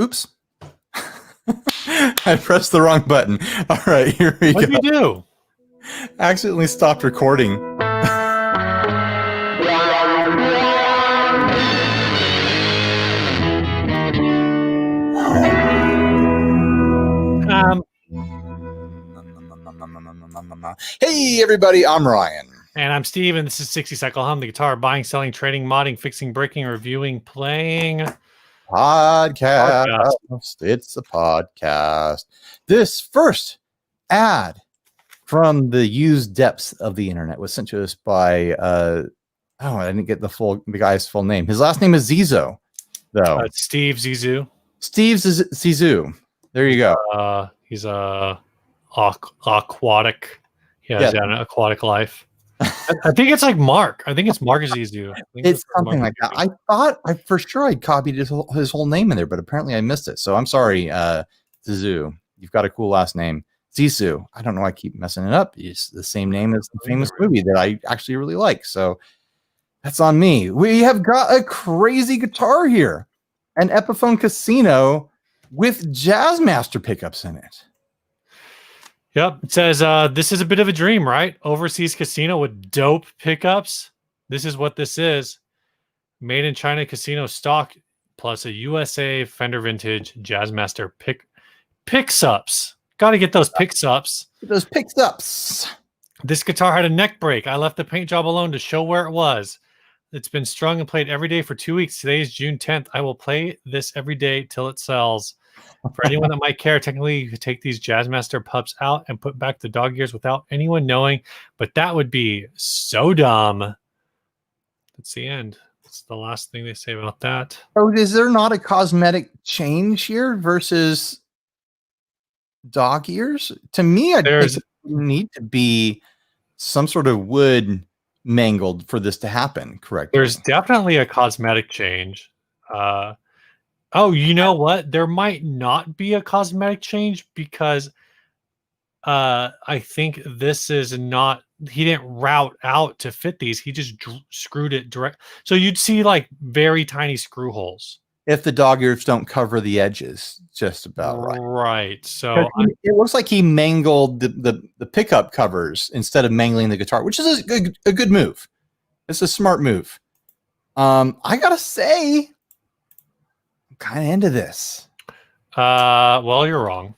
Oops. I pressed the wrong button. All right, here we go. What did you do? Accidentally stopped recording. Hey, everybody, I'm Ryan. And I'm Steve, and this is 60 Cycle Hum, the guitar buying, selling, trading, modding, fixing, breaking, reviewing, playing Podcast. It's a podcast. This first ad from the used depths of the internet was sent to us by I didn't get the guy's full name. His last name is Zizo, though. It's Steve Zizou. Steve Zizou. There you go. He's a aquatic. He has an aquatic life. I think it's like Mark. I think it's Mark Zizou. It's something like that. I thought for sure I'd copied his whole name in there, but apparently I missed it. So I'm sorry, Zizou. You've got a cool last name. Zizou. I don't know why I keep messing it up. It's the same name as the famous movie that I actually really like. So that's on me. We have got a crazy guitar here. An Epiphone Casino with Jazzmaster pickups in it. Yep. It says, this is a bit of a dream, right? Overseas casino with dope pickups. This is what this is. Made in China casino stock plus a USA Fender Vintage Jazzmaster picks-ups. Got to get those picks-ups. Those picks-ups. This guitar had a neck break. I left the paint job alone to show where it was. It's been strung and played every day for 2 weeks. Today is June 10th. I will play this every day till it sells. For anyone that might care, technically you could take these Jazzmaster pups out and put back the dog ears without anyone knowing, but that would be so dumb. That's the end. That's the last thing they say about that. Oh, is there not a cosmetic change here versus dog ears? To me, I think it need to be some sort of wood mangled for this to happen, correct? There's definitely a cosmetic change. Oh, you know what? There might not be a cosmetic change because I think this is not, he didn't route out to fit these. He just screwed it direct. So you'd see like very tiny screw holes. If the dog ears don't cover the edges, just about right. Right. So it looks like he mangled the pickup covers instead of mangling the guitar, which is a good move. It's a smart move. I gotta say, I'm kind of into this. Well, you're wrong.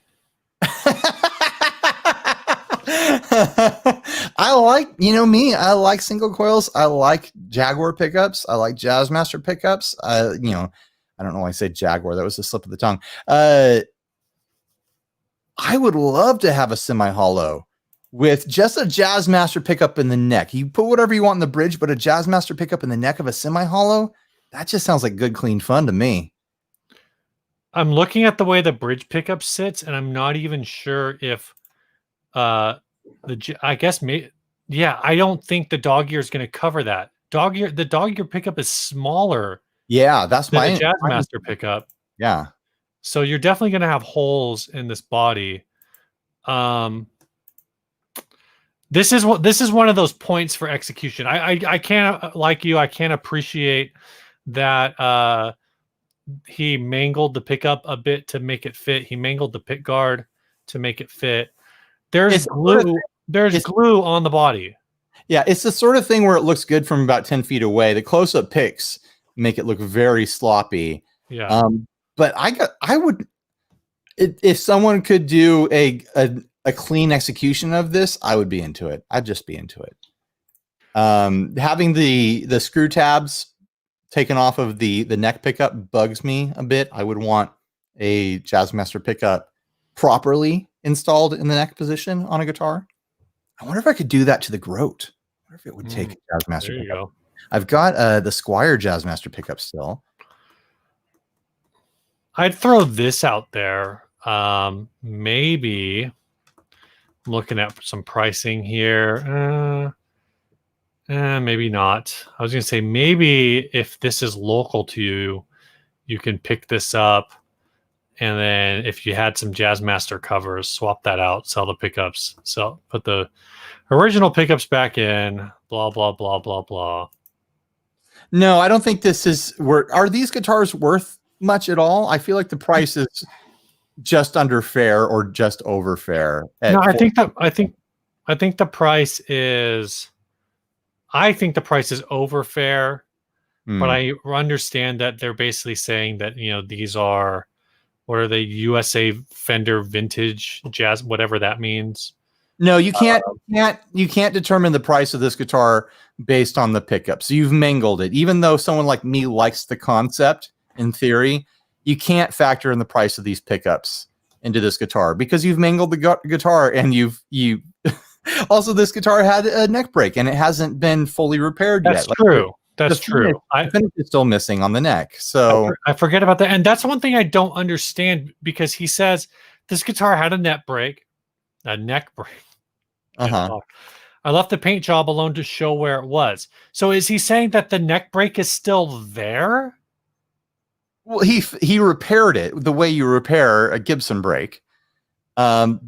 I like, me. I like single coils. I like Jaguar pickups. I like Jazzmaster pickups. I don't know why I say Jaguar. That was a slip of the tongue. I would love to have a semi-hollow with just a Jazzmaster pickup in the neck. You put whatever you want in the bridge, but a Jazzmaster pickup in the neck of a semi-hollow, that just sounds like good, clean fun to me. I'm looking at the way the bridge pickup sits, and I'm not even sure if I don't think the dog ear is going to cover that. The dog ear pickup is smaller. Yeah, that's my Jazzmaster pickup. Yeah. So you're definitely going to have holes in this body. This is one of those points for execution. I can't, like you, I can't appreciate that he mangled the pickup a bit to make it fit. He mangled the pick guard to make it fit. There's glue on the body. Yeah, it's the sort of thing where it looks good from about 10 feet away. The close-up pics make it look very sloppy. Yeah. But if someone could do a clean execution of this, I would be into it. I'd just be into it. Having the screw tabs taken off of the neck pickup bugs me a bit. I would want a Jazzmaster pickup properly installed in the neck position on a guitar. I wonder if I could do that to the Groat. I wonder if it would take a Jazzmaster there you pickup. go. I've got the Squire Jazzmaster pickup still. I'd throw this out there. Maybe I'm looking at some pricing here. Maybe not. I was going to say maybe if this is local to you, you can pick this up. And then if you had some Jazzmaster covers, swap that out, sell the pickups. So put the original pickups back in, blah, blah, blah, blah, blah. No, I don't think this is worth. Are these guitars worth much at all. I feel like the price is just under fair or just over fair. No, I think the price is. I think the price is over fair, but I understand that they're basically saying that these are, what are they, USA Fender vintage jazz, whatever that means. No, you can't determine the price of this guitar based on the pickups. You've mangled it. Even though someone like me likes the concept in theory, you can't factor in the price of these pickups into this guitar because you've mangled the guitar, and you also, this guitar had a neck break and it hasn't been fully repaired yet. That's true. That's true. The finish is still missing on the neck. So I forget about that. And that's one thing I don't understand, because he says this guitar had a neck break. Uh-huh. I left the paint job alone to show where it was. So is he saying that the neck break is still there? Well, he repaired it the way you repair a Gibson break. I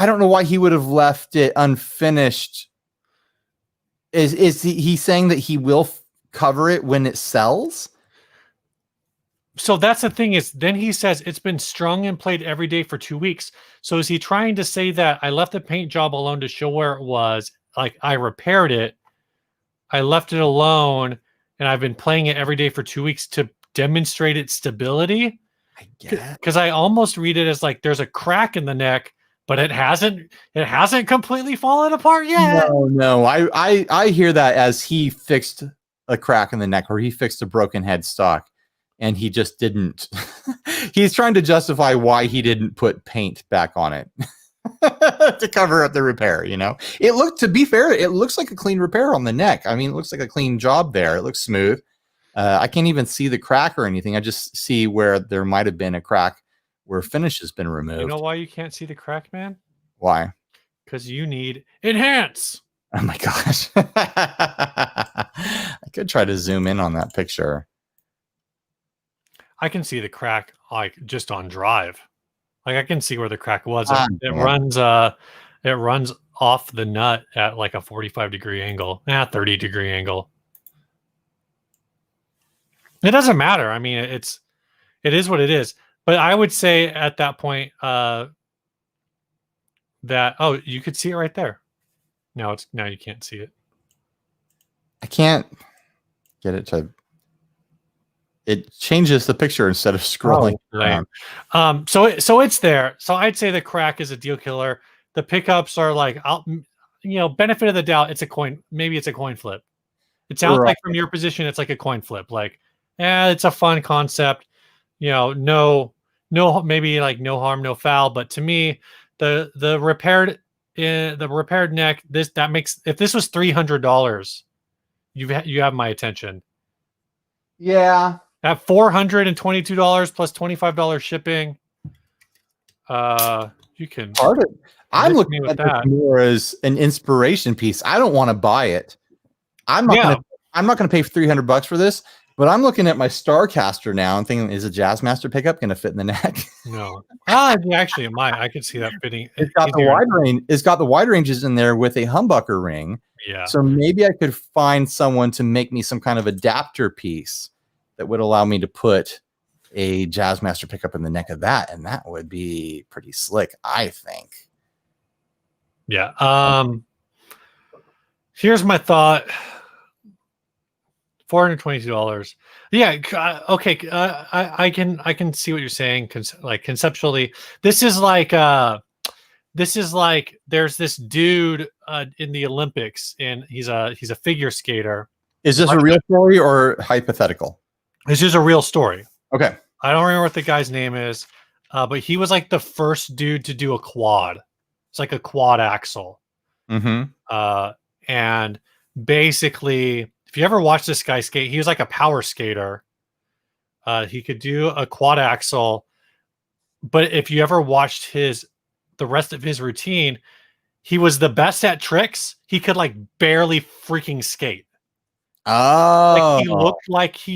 don't know why he would have left it unfinished. Is he saying that he will cover it when it sells? So that's the thing, is then he says it's been strung and played every day for 2 weeks. So is he trying to say that I left the paint job alone to show where it was? Like, I repaired it, I left it alone, and I've been playing it every day for 2 weeks to demonstrate its stability? I guess. Because I almost read it as like there's a crack in the neck, but it hasn't completely fallen apart yet. No. I hear that as he fixed a crack in the neck, or he fixed a broken headstock, and he just didn't. He's trying to justify why he didn't put paint back on it to cover up the repair. To be fair, it looks like a clean repair on the neck. I mean, it looks like a clean job there. It looks smooth. I can't even see the crack or anything. I just see where there might have been a crack where finish has been removed. You know why you can't see the crack, man? Why? Because you need enhance. Oh my gosh. I could try to zoom in on that picture. I can see the crack like just on drive. Like, I can see where the crack was. It runs off the nut at like a 45-degree angle, 30-degree angle. It doesn't matter. I mean, it is what it is. But I would say at that point that you could see it right there. Now you can't see it. I can't get it to. It changes the picture instead of scrolling around. So it's there. So I'd say the crack is a deal killer. The pickups are like, benefit of the doubt. It's a coin. Maybe it's a coin flip. It sounds like from your position, it's like a coin flip. Like, it's a fun concept. No, maybe like no harm, no foul. But to me, the repaired neck, that makes, if this was $300, you have my attention. Yeah. At $422 plus $25 shipping, you can. I'm looking at that more as an inspiration piece. I don't want to buy it. I'm not going to pay $300 for this. But I'm looking at my Starcaster now and thinking, is a Jazzmaster pickup going to fit in the neck? No. Actually, it might. I could see that fitting. It's got the wide range. It's got the wide ranges in there with a humbucker ring. Yeah. So maybe I could find someone to make me some kind of adapter piece that would allow me to put a Jazzmaster pickup in the neck of that, and that would be pretty slick, I think. Yeah. Here's my thought. $422. Yeah. Okay. I can see what you're saying. Conceptually, this is like there's this dude in the Olympics, and he's a figure skater. Is this a real story or hypothetical? This is a real story. Okay. I don't remember what the guy's name is, but he was like the first dude to do a quad. It's like a quad axle. Mm-hmm. And basically, if you ever watch this guy skate, he was like a power skater. He could do a quad axle, but if you ever watched the rest of his routine, he was the best at tricks. He could like barely freaking skate. Oh, like, he looked like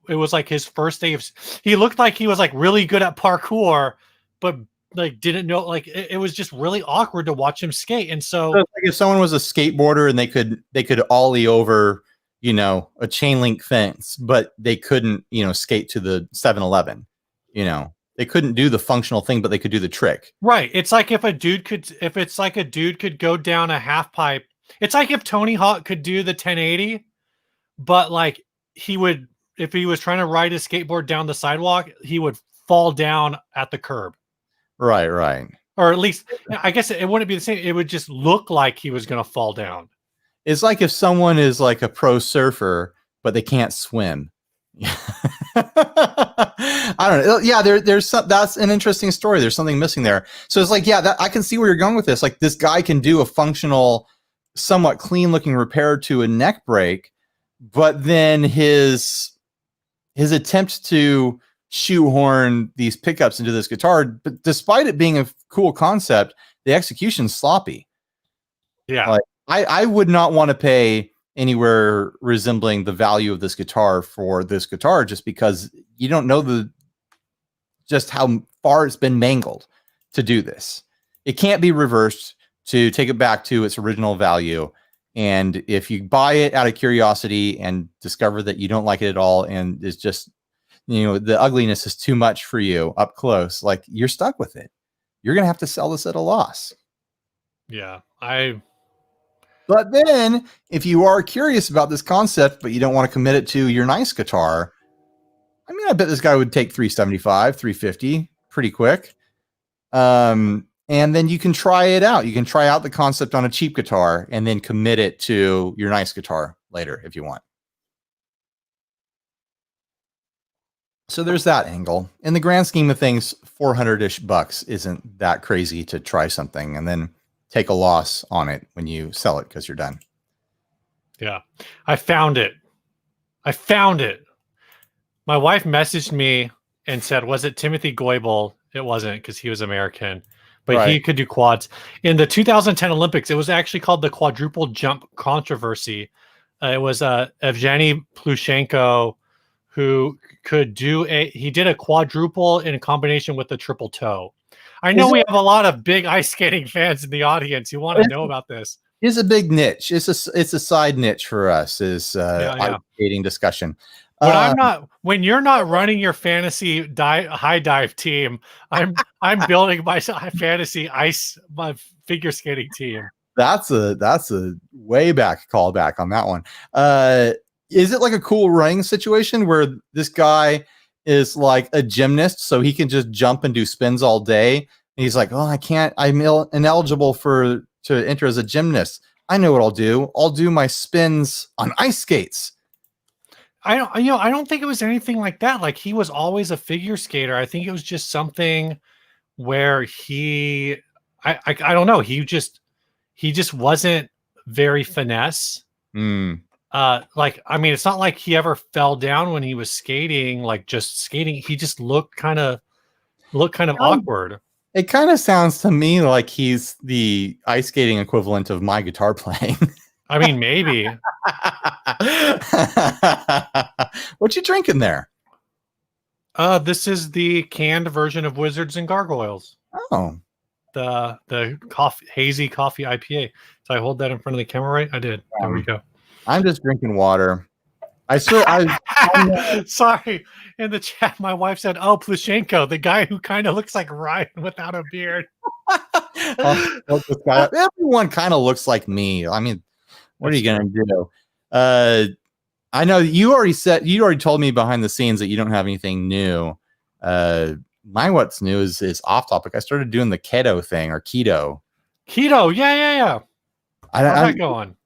it was like his first day he looked like he was like really good at parkour, but like didn't know, like it was just really awkward to watch him skate. And so like if someone was a skateboarder and they could ollie over, a chain link fence, but they couldn't, skate to the 7-Eleven. They couldn't do the functional thing, but they could do the trick. Right. It's like if a dude could go down a half pipe. It's like if Tony Hawk could do the 1080, but like if he was trying to ride his skateboard down the sidewalk, he would fall down at the curb. Right. Or at least, I guess it wouldn't be the same. It would just look like he was going to fall down. It's like if someone is like a pro surfer, but they can't swim. I don't know. Yeah, there's some, that's an interesting story. There's something missing there. So it's like, I can see where you're going with this. Like this guy can do a functional, somewhat clean looking repair to a neck break, but then his attempt to shoehorn these pickups into this guitar, but despite it being a cool concept, the execution's sloppy. Yeah. Like, I would not want to pay anywhere resembling the value of this guitar for this guitar, just because you don't know just how far it's been mangled to do this. It can't be reversed to take it back to its original value. And if you buy it out of curiosity and discover that you don't like it at all, and it's just, the ugliness is too much for you up close, like you're stuck with it. You're going to have to sell this at a loss. Yeah. But then, if you are curious about this concept, but you don't want to commit it to your nice guitar, I bet this guy would take $375, $350 pretty quick. And then you can try it out. You can try out the concept on a cheap guitar and then commit it to your nice guitar later if you want. So there's that angle. In the grand scheme of things, $400-ish isn't that crazy to try something and then take a loss on it when you sell it because you're done. Yeah. I found it. My wife messaged me and said, was it Timothy Goebel? It wasn't, because he was American, but he could do quads. In the 2010 Olympics, it was actually called the quadruple jump controversy. It was Evgeny Plushenko who he did a quadruple in combination with the triple toe. I know we have a lot of big ice skating fans in the audience who want to know about this. It's a big niche. It's a side niche for us, is ice skating discussion. When you're not running your fantasy high dive team, I'm building my fantasy my figure skating team. That's a way back callback on that one. Is it like a cool running situation where this guy is like a gymnast, so he can just jump and do spins all day? And he's like, oh, I can't. I'm ineligible to enter as a gymnast. I know what I'll do. I'll do my spins on ice skates. I don't think it was anything like that. Like, he was always a figure skater. I think it was just something where I don't know. He just wasn't very finesse. It's not like he ever fell down when he was skating, like just skating. He just looked kind of awkward. It kind of sounds to me like he's the ice skating equivalent of my guitar playing. I mean, maybe. What you drinking there? This is the canned version of Wizards and Gargoyles. Oh. The hazy coffee IPA. So I hold that in front of the camera, right? I did. There we go. I'm just drinking water. Sorry. In the chat, my wife said, "Oh, Plushenko, the guy who kind of looks like Ryan without a beard." Everyone kind of looks like me. I mean, what are you gonna do? I know you already told me behind the scenes that you don't have anything new. What's new is off topic. I started doing the keto thing, or keto. Yeah. How's that going?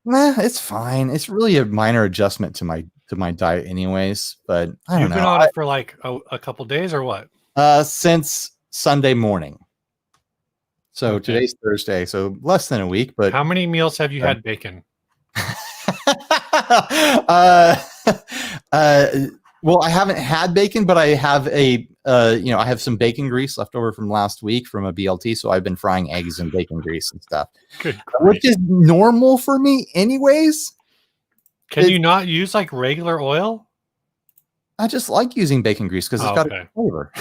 It's fine. It's really a minor adjustment to my diet anyways, but I don't know. You've been on it for like a couple days or what? Since Sunday morning. So today's Thursday, so less than a week. But how many meals have you had bacon? Well, I haven't had bacon, but I have I have some bacon grease left over from last week from a BLT. So I've been frying eggs in bacon grease and stuff, which is normal for me anyways. Can you not use like regular oil? I just like using bacon grease because it's got a flavor.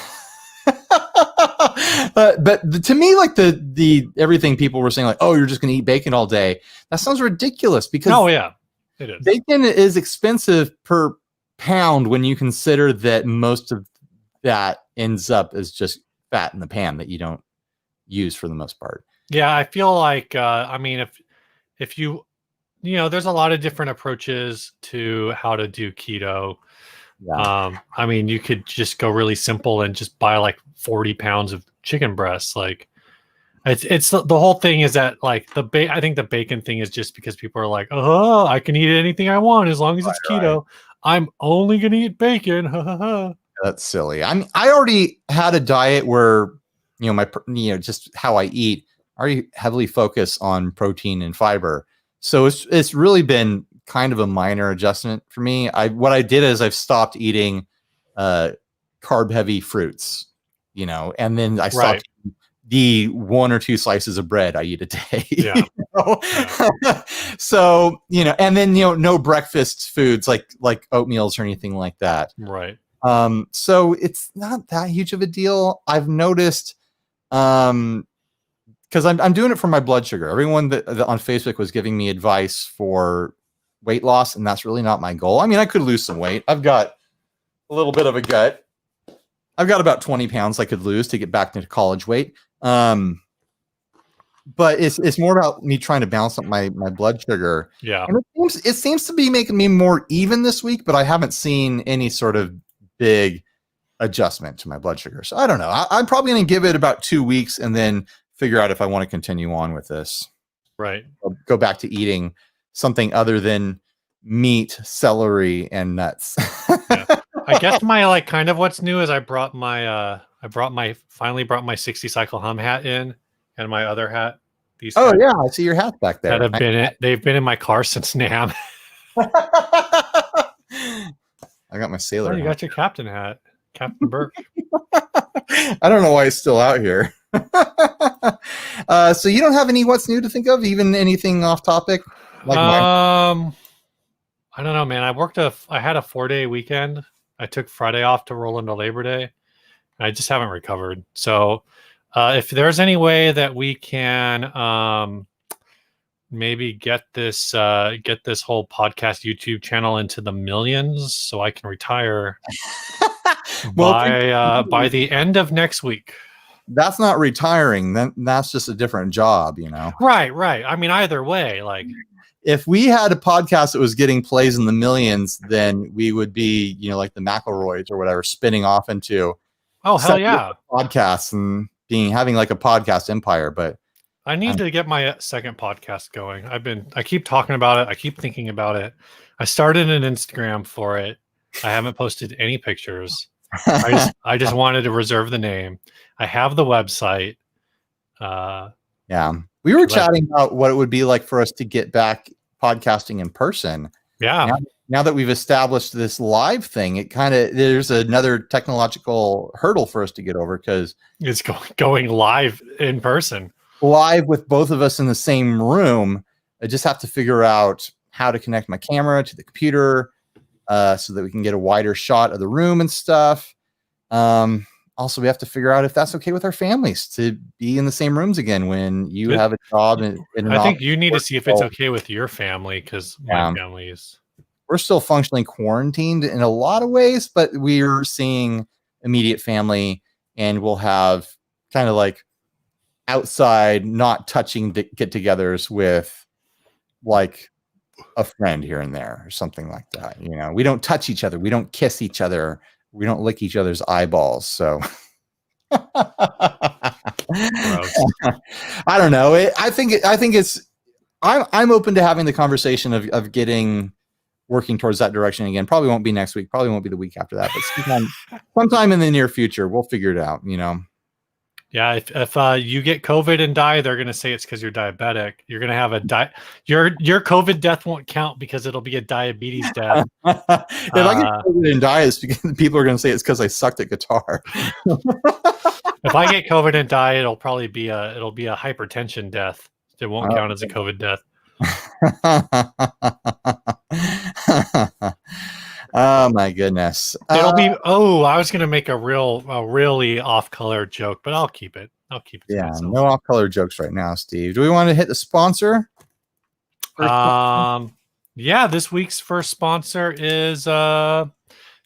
But to me, like the everything people were saying, like, oh, you're just going to eat bacon all day. That sounds ridiculous because It is. Bacon is expensive per pound when you consider that most of that ends up as just fat in the pan that you don't use for the most part. Yeah, I feel like I mean, if you there's a lot of different approaches to how to do keto. Yeah. I mean, you could just go really simple and just buy like 40 pounds of chicken breasts. Like, it's the whole thing is that like I think the bacon thing is just because people are like, oh, I can eat anything I want as long as it's keto. I'm only gonna eat bacon. That's silly. I already had a diet where, just how I eat, I already heavily focus on protein and fiber. So it's really been kind of a minor adjustment for me. What I did is I've stopped eating carb heavy fruits, and then I stopped the 1 or 2 slices of bread I eat a day. Yeah. Yeah. So, and then, no breakfast foods like oatmeals or anything like that. Right. So it's not that huge of a deal. I've noticed, because I'm doing it for my blood sugar. Everyone that on Facebook was giving me advice for weight loss, and that's really not my goal. I mean, I could lose some weight. I've got a little bit of a gut. I've got about 20 pounds I could lose to get back into college weight. But it's more about me trying to balance up my blood sugar. Yeah. And it seems to be making me more even this week, but I haven't seen any sort of big adjustment to my blood sugar. So I don't know. I'm probably going to give it about 2 weeks and then figure out if I want to continue on with this. Right. I'll go back to eating something other than meat, celery, and nuts. Yeah. I guess my kind of what's new is I finally brought my 60 cycle hum hat in, and my other hat. These yeah, I see your hats back there. They've been in my car since NAMM. I got my sailor. Oh, you got your captain hat, Captain Burke. I don't know why it's still out here. So you don't have any what's new to think of, even anything off topic? I don't know, man. I had a 4-day weekend. I took Friday off to roll into Labor Day. And I just haven't recovered. So if there's any way that we can maybe get this whole podcast YouTube channel into the millions so I can retire by the end of next week. That's not retiring. That's just a different job, Right. I mean, either way, like, if we had a podcast that was getting plays in the millions, then we would be, like the McElroys or whatever, spinning off into hell yeah, podcasts and having like a podcast empire. But I need to get my second podcast going. I keep talking about it. I keep thinking about it. I started an Instagram for it. I haven't posted any pictures. I just wanted to reserve the name. I have the website. Yeah. We were chatting about what it would be like for us to get back podcasting in person. Yeah. Now that we've established this live thing, there's another technological hurdle for us to get over, because it's going live in person. Live with both of us in the same room. I just have to figure out how to connect my camera to the computer so that we can get a wider shot of the room and stuff. Also, we have to figure out if that's okay with our families to be in the same rooms again when you have a job. I think you need to see if it's okay with your family, because my family is. We're still functionally quarantined in a lot of ways, but we're seeing immediate family, and we'll have kind of like outside, not touching get-togethers with like a friend here and there or something like that. We don't touch each other. We don't kiss each other. We don't lick each other's eyeballs. So I don't know. I think it's, I'm open to having the conversation of working towards that direction again. Probably won't be next week. Probably won't be the week after that, but sometime in the near future, we'll figure it out, Yeah, if you get COVID and die, they're going to say it's because you're diabetic. You're going to have your COVID death won't count because it'll be a diabetes death. If I get COVID and die, it's because people are going to say it's because I sucked at guitar. If I get COVID and die, it'll probably be a hypertension death. It won't count as a COVID death. Oh my goodness. It'll be, I was going to make a really off-color joke, but I'll keep it. Yeah, no off-color jokes right now, Steve. Do we want to hit the sponsor? Yeah, this week's first sponsor is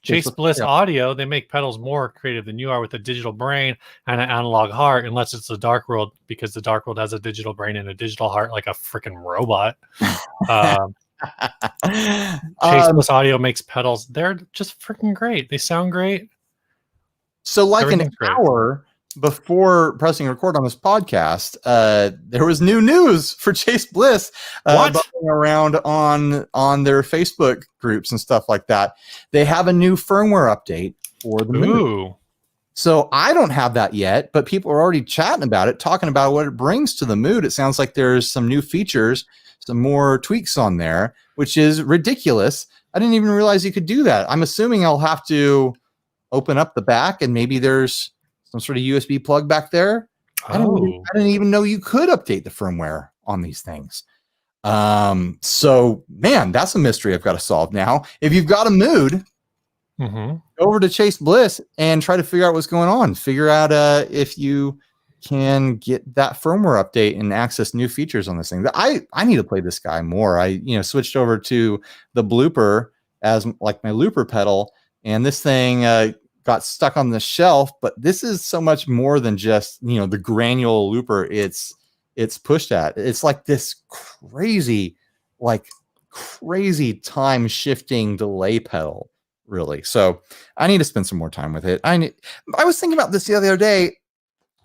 Chase Bliss Audio. They make pedals more creative than you are with a digital brain and an analog heart, unless it's the dark world, because the dark world has a digital brain and a digital heart like a freaking robot. Chase Bliss Audio makes pedals. They're just freaking great. They sound great. So like an hour before pressing record on this podcast, there was new news for Chase Bliss bubbling around on their Facebook groups and stuff like that. They have a new firmware update for the Mood. So I don't have that yet, but people are already chatting about it, talking about what it brings to the Mood. It sounds like there's some new features, some more tweaks on there, which is ridiculous. I didn't even realize you could do that. I'm assuming I'll have to open up the back and maybe there's some sort of USB plug back there. I didn't even know you could update the firmware on these things. So man, that's a mystery I've got to solve now. If you've got a Mood, go over to Chase Bliss and try to figure out what's going on. Figure out if you can get that firmware update and access new features on this thing. I need to play this guy more. I switched over to the blooper as like my looper pedal, and this thing got stuck on the shelf. But this is so much more than just the granular looper it's pushed at. It's like this crazy time shifting delay pedal, really. So I need to spend some more time with it. I was thinking about this the other day.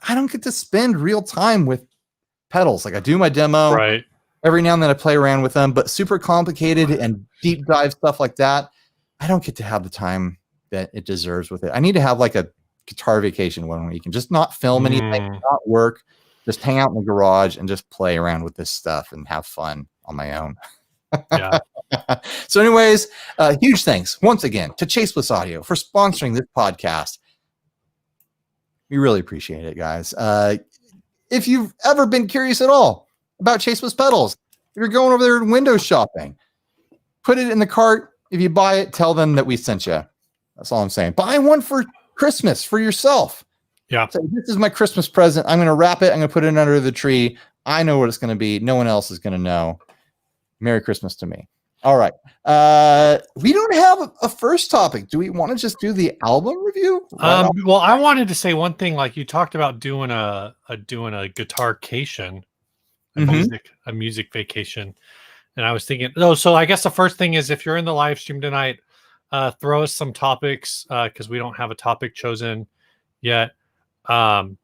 I don't get to spend real time with pedals. Like I do my demo, right? Every now and then I play around with them, but super complicated and deep dive stuff like that, I don't get to have the time that it deserves with it. I need to have like a guitar vacation one where you can just not film anything, not work, just hang out in the garage and just play around with this stuff and have fun on my own. Yeah. So anyways, huge thanks once again to Chase Bliss Audio for sponsoring this podcast. We really appreciate it, guys. If you've ever been curious at all about Chase Bliss pedals, if you're going over there window shopping, put it in the cart. If you buy it, tell them that we sent you. That's all I'm saying. Buy one for Christmas for yourself. Yeah. So this is my Christmas present. I'm going to wrap it. I'm going to put it under the tree. I know what it's going to be. No one else is going to know. Merry Christmas to me. All right. We don't have a first topic. Do we want to just do the album review? Well, I wanted to say one thing. Like you talked about doing a guitar-cation, a music vacation, and I was thinking. So I guess the first thing is if you're in the live stream tonight, throw us some topics because we don't have a topic chosen yet. But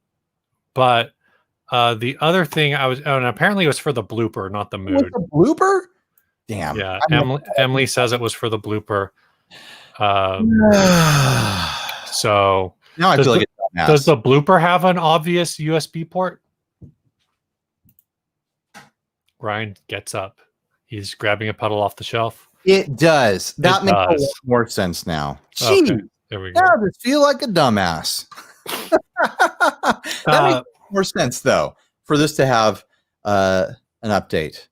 the other thing and apparently it was for the blooper, not the Mood. The blooper? Damn. Yeah, Emily says it was for the blooper. So now I feel like it's does the blooper have an obvious USB port? Ryan gets up. He's grabbing a pedal off the shelf. It does. That makes a lot more sense now. Jeez. Okay, there we go. Now I just feel like a dumbass. That makes more sense though for this to have an update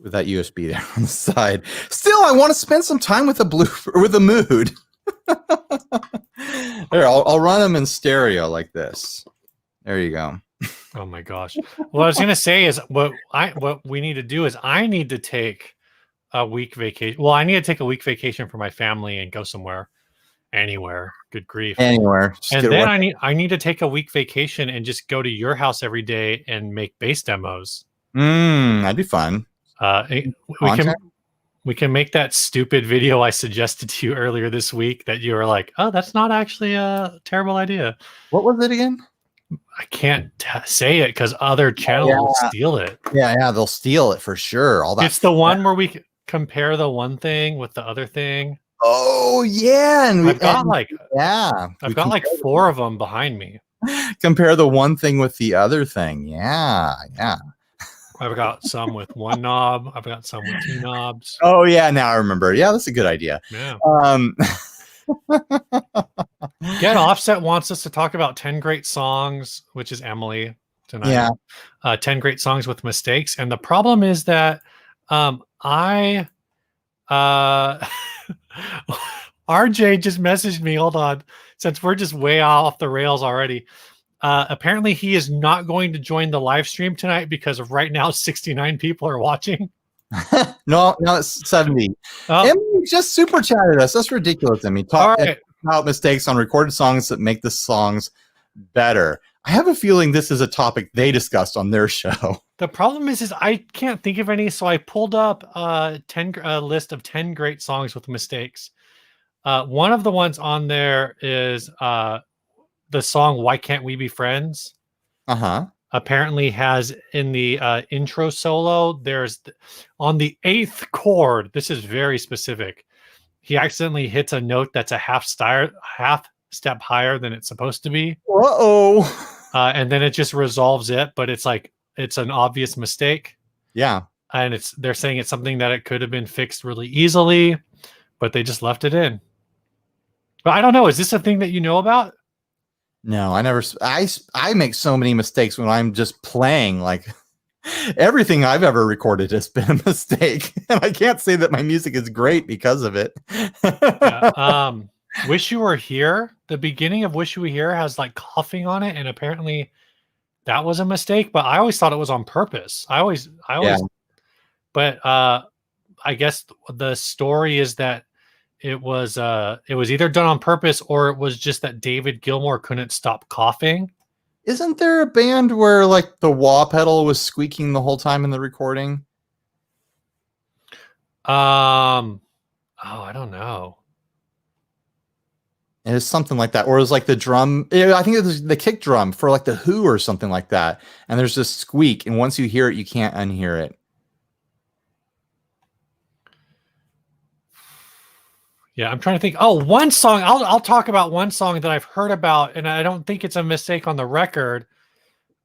with that USB there on the side. Still, I want to spend some time with a Mood. There, I'll run them in stereo like this. There you go. Oh my gosh. Well, I was gonna say is what we need to do is I need to take a week vacation. Well, I need to take a week vacation for my family and go somewhere, anywhere. Good grief, anywhere. And then I need to take a week vacation and just go to your house every day and make bass demos. That'd be fun. We can make that stupid video I suggested to you earlier this week that you were like, oh, that's not actually a terrible idea. What was it again? I can't say it because other channels will steal it. Yeah, they'll steal it for sure. All that. It's the one where we compare the one thing with the other thing. Oh yeah, and I've got like 4 of them behind me. Compare the one thing with the other thing. Yeah. I've got some with one knob. I've got some with 2 knobs. Oh yeah, now I remember. Yeah, that's a good idea. Yeah. Get Offset wants us to talk about 10 great songs, which is Emily tonight. Yeah. 10 great songs with mistakes. And the problem is that RJ just messaged me. Hold on. Since we're just way off the rails already. Apparently he is not going to join the live stream tonight because right now 69 people are watching. No, it's 70. Oh, Emily just super chatted us. That's ridiculous. I mean, all talk right. about mistakes on recorded songs that make the songs better. I have a feeling this is a topic they discussed on their show. The problem is I can't think of any, so I pulled up a list of 10 great songs with mistakes. One of the ones on there is the song "Why Can't We Be Friends." Uh-huh. Apparently, has in the intro solo. On the 8th chord. This is very specific. He accidentally hits a note that's a half step higher than it's supposed to be. Uh-oh. And then it just resolves it, but it's an obvious mistake. Yeah. And they're saying it's something that it could have been fixed really easily, but they just left it in. But I don't know. Is this a thing that you know about? No, I make so many mistakes when I'm just playing. Like everything I've ever recorded has been a mistake. And I can't say that my music is great because of it. Yeah. Wish You Were Here. The beginning of Wish You Were Here has like coughing on it, and apparently that was a mistake, but I always thought it was on purpose. I always Yeah. But I guess the story is that it was either done on purpose or it was just that David Gilmour couldn't stop coughing. Isn't there a band where like the wah pedal was squeaking the whole time in the recording? Oh, I don't know. It was something like that. Or it was like the drum. I think it was the kick drum for like the Who or something like that. And there's this squeak. And once you hear it, you can't unhear it. Yeah, I'm trying to think. Oh, one song. I'll talk about one song that I've heard about, and I don't think it's a mistake on the record.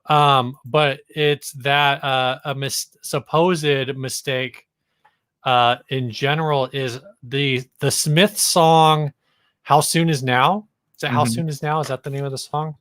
But it's that supposed mistake in general is the Smith song "How Soon Is Now." Is that "How Soon Is Now"? Is that the name of the song?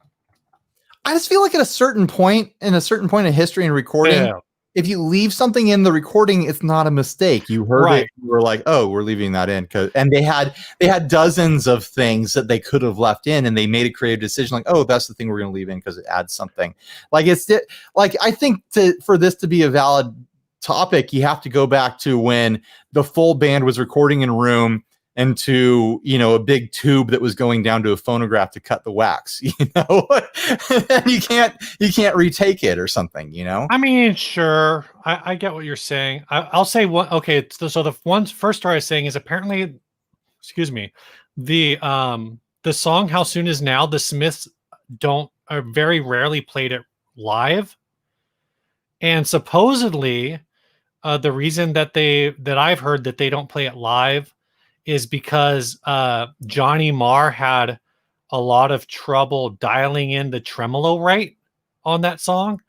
I just feel like at a certain point of history and recording, if you leave something in the recording, it's not a mistake. You heard it, you were like, "Oh, we're leaving that in." And they had dozens of things that they could have left in, and they made a creative decision, like, "Oh, that's the thing we're going to leave in because it adds something." Like I think for this to be a valid topic, you have to go back to when the full band was recording in a room into a big tube that was going down to a phonograph to cut the wax, and you can't retake it or something. I mean, sure, I get what you're saying. I'll say one. Okay, so the first story I was saying is apparently, excuse me, the song "How Soon Is Now." The Smiths are very rarely played it live, and supposedly, the reason that I've heard that they don't play it live is because Johnny Marr had a lot of trouble dialing in the tremolo right on that song.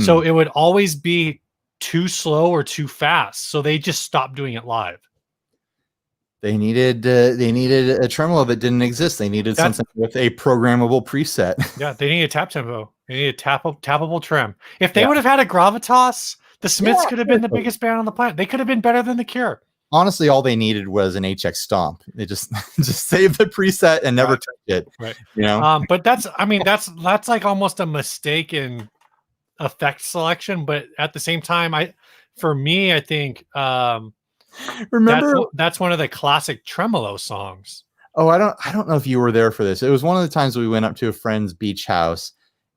So it would always be too slow or too fast. So they just stopped doing it live. They needed a tremolo that didn't exist. They needed something with a programmable preset. Yeah, they need a tap tempo. They need a tappable trem. If they would have had a gravitas, the Smiths could have been the biggest band on the planet. They could have been better than The Cure. Honestly, all they needed was an HX stomp. They just saved the preset and never touched it. Right. But that's like almost a mistake in effect selection. But at the same time, I think remember that's one of the classic tremolo songs. Oh, I don't know if you were there for this. It was one of the times we went up to a friend's beach house,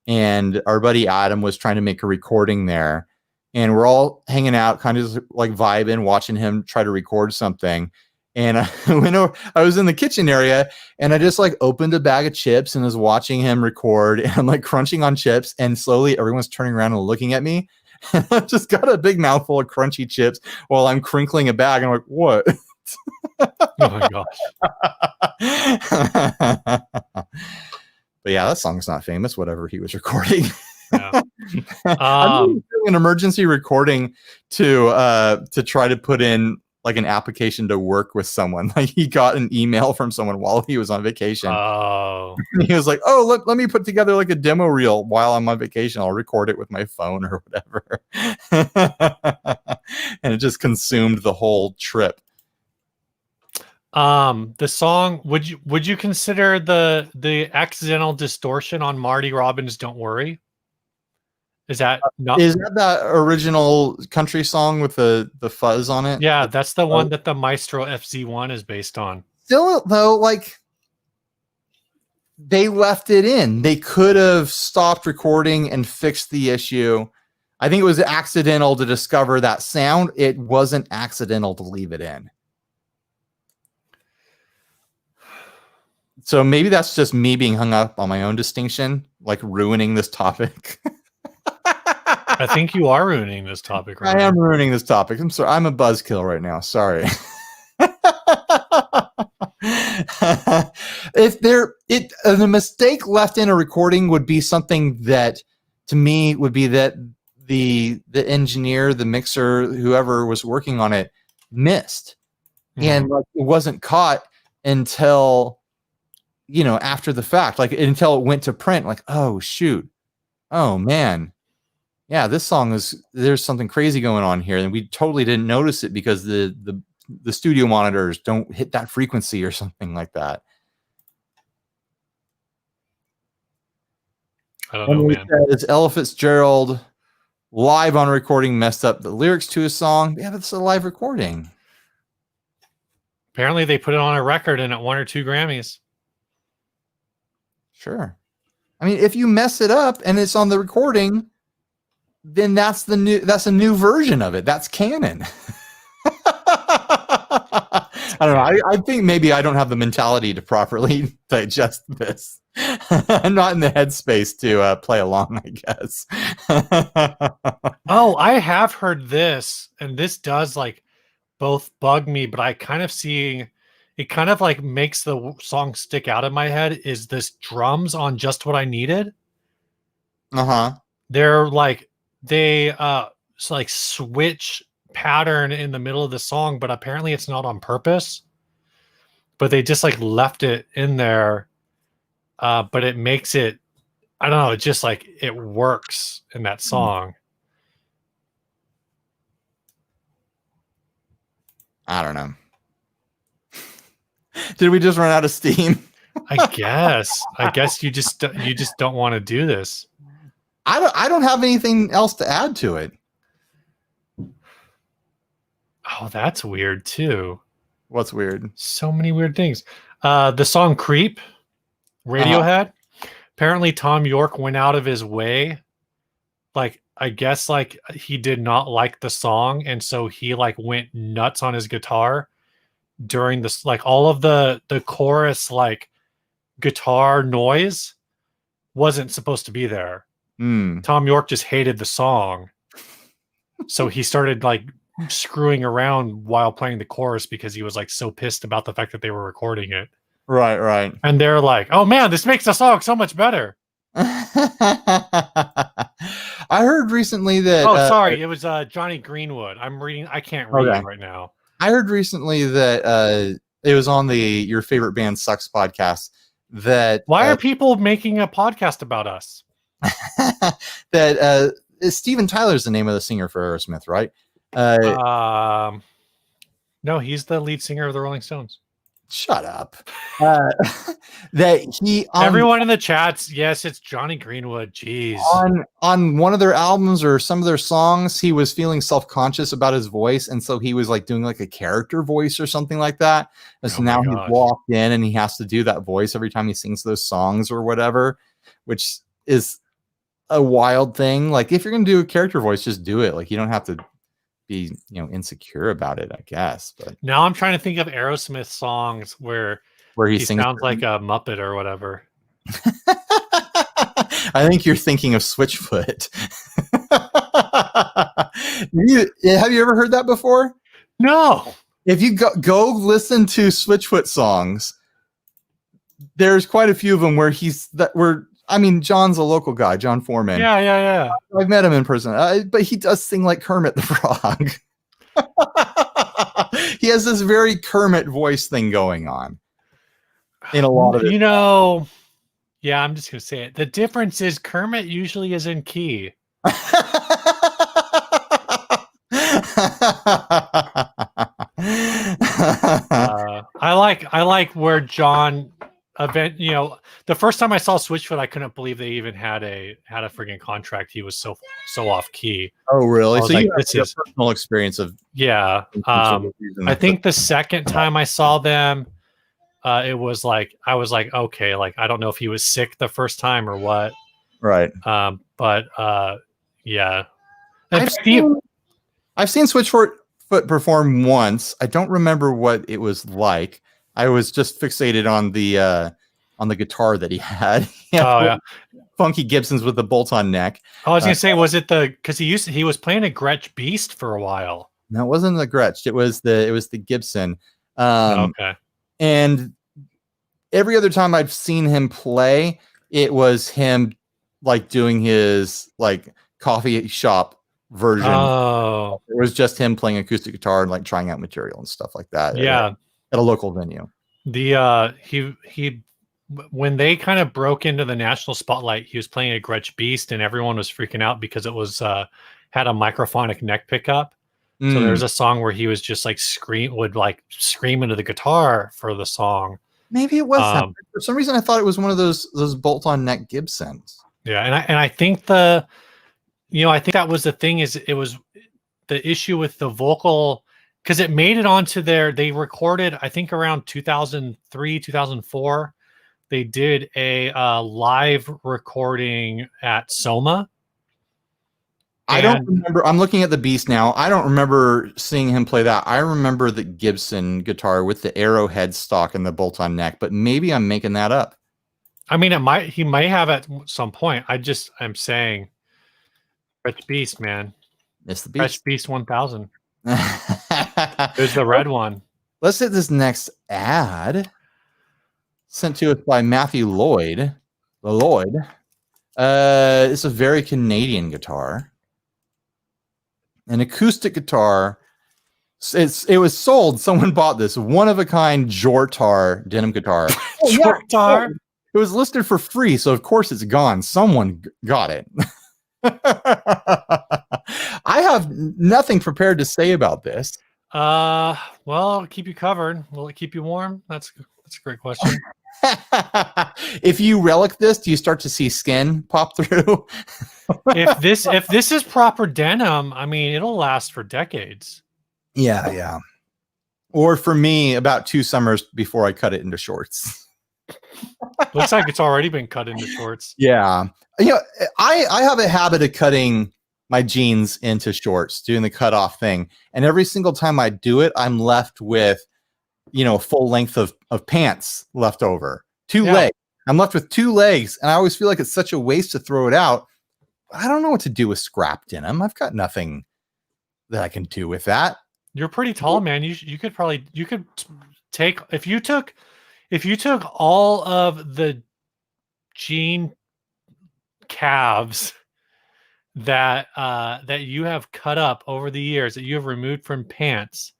and our buddy Adam was trying to make a recording there. And we're all hanging out, kind of like vibing, watching him try to record something. And I was in the kitchen area, and I just like opened a bag of chips and was watching him record. And I'm like crunching on chips, and slowly everyone's turning around and looking at me. And I've just got a big mouthful of crunchy chips while I'm crinkling a bag. And I'm like, what? Oh my gosh. But yeah, that song's not famous, whatever he was recording. Yeah. I'm doing an emergency recording to try to put in like an application to work with someone. Like he got an email from someone while he was on vacation. Oh. He was like, "Oh, let me put together like a demo reel while I'm on vacation. I'll record it with my phone or whatever." And it just consumed the whole trip. The song, would you consider the accidental distortion on Marty Robbins' "Don't Worry"? Is that not? Is that original country song with the fuzz on it? Yeah, that's the one that the Maestro FZ1 is based on. Still, though, like they left it in. They could have stopped recording and fixed the issue. I think it was accidental to discover that sound. It wasn't accidental to leave it in. So maybe that's just me being hung up on my own distinction, like ruining this topic. I think you are ruining this topic. Right? I am ruining this topic. I'm sorry. I'm a buzzkill right now. Sorry. If the mistake left in a recording would be something that, to me, would be that the engineer, the mixer, whoever was working on it missed, and like it wasn't caught until after the fact, like until it went to print. Like, oh shoot, oh man, yeah, this song there's something crazy going on here, and we totally didn't notice it because the studio monitors don't hit that frequency or something like that. I don't know, man. It's Ella Fitzgerald live on recording messed up the lyrics to a song. Yeah, but it's a live recording. Apparently they put it on a record and it won or 2 Grammys. Sure. I mean, if you mess it up and it's on the recording, then that's a new version of it. That's canon. I don't know. I think maybe I don't have the mentality to properly digest this. I'm not in the headspace to play along, I guess. Oh, I have heard this, and this does like both bug me, but I kind of see it kind of like makes the song stick out in my head is this drums on Just What I Needed. They're like they like switch pattern in the middle of the song, but apparently it's not on purpose. But they just like left it in there. But it makes it, I don't know, it just like it works in that song. I don't know. Did we just run out of steam? I guess you just don't want to do this. I don't have anything else to add to it. Oh, that's weird too. What's weird? So many weird things. The song Creep, Radiohead. Apparently Tom York went out of his way. Like, I guess like he did not like the song, and so he like went nuts on his guitar during this, like all of the chorus like guitar noise wasn't supposed to be there. Tom York just hated the song. So he started like screwing around while playing the chorus because he was like so pissed about the fact that they were recording it. Right. And they're like, "Oh man, this makes the song so much better." I heard recently that sorry, it was Johnny Greenwood. I can't read it right now. I heard recently that it was on the Your Favorite Band Sucks podcast that why are people making a podcast about us? That Steven Tyler's the name of the singer for Aerosmith, right? No, he's the lead singer of the Rolling Stones. Shut up. That he everyone in the chats, yes, it's Johnny Greenwood. Jeez. On one of their albums or some of their songs, he was feeling self-conscious about his voice, and so he was like doing like a character voice or something like that. And so now he's walked in and he has to do that voice every time he sings those songs or whatever, which is a wild thing. Like if you're gonna do a character voice, just do it. Like you don't have to be insecure about it, I guess. But now I'm trying to think of Aerosmith songs where he sounds like a Muppet or whatever. I think you're thinking of Switchfoot. Have you ever heard that before? No. If you go listen to Switchfoot songs, there's quite a few of them where John's a local guy, John Foreman. Yeah. I've met him in person, but he does sing like Kermit the Frog. He has this very Kermit voice thing going on in a lot of it. Yeah, I'm just going to say it. The difference is Kermit usually is in key. I like where John event. You know, the first time I saw Switchfoot, I couldn't believe they even had a friggin' contract. He was so off key. Oh, really? I was So like, you have this a is personal experience of yeah. I think the second time I saw them, it was like I was like, okay, like I don't know if he was sick the first time or what. right. But yeah. I've If Steve, seen Switchfoot perform once. I don't remember what it was like. I was just fixated on the guitar that he had. oh yeah, funky Gibsons with the bolt-on neck. I was gonna say, was it because he was playing a Gretsch Beast for a while? No, it wasn't the Gretsch. It was the Gibson. Okay. And every other time I've seen him play, it was him like doing his like coffee shop version. Oh, it was just him playing acoustic guitar and like trying out material and stuff like that. yeah. At a local venue. The he when they kind of broke into the national spotlight, he was playing a Gretsch Beast, and everyone was freaking out because it was had a microphonic neck pickup. So there's a song where he was just like scream into the guitar for the song. Maybe it was that. For some reason I thought it was one of those bolt-on neck Gibsons. Yeah, and I think I think that was the thing, is it was the issue with the vocal, because it made it onto they recorded, I think around 2003, 2004, they did a live recording at Soma. I don't remember. I'm looking at the Beast now. I don't remember seeing him play that. I remember the Gibson guitar with the arrowhead stock and the bolt-on neck, but maybe I'm making that up. I mean, he might have at some point. I'm saying Gretsch Beast, man. It's the Beast. Gretsch Beast 1000. There's the red one. Let's hit this next ad sent to us by Matthew Lloyd. It's a very Canadian guitar. An acoustic guitar. It was sold. Someone bought this one-of-a-kind Jortar denim guitar. Jortar? It was listed for free, so of course it's gone. Someone got it. I have nothing prepared to say about this. Well, it'll keep you covered. Will it keep you warm? That's a great question. If you relic this, do you start to see skin pop through? if this is proper denim, I mean, it'll last for decades. Yeah. Or for me, about 2 summers before I cut it into shorts. Looks like it's already been cut into shorts. Yeah. I have a habit of cutting my jeans into shorts, doing the cutoff thing. And every single time I do it, I'm left with, full length of pants left over. 2 legs. I'm left with 2 legs. And I always feel like it's such a waste to throw it out. I don't know what to do with scrap denim. I've got nothing that I can do with that. You're pretty tall, man. You could take, if you took all of the jean calves that you have cut up over the years, that you have removed from pants,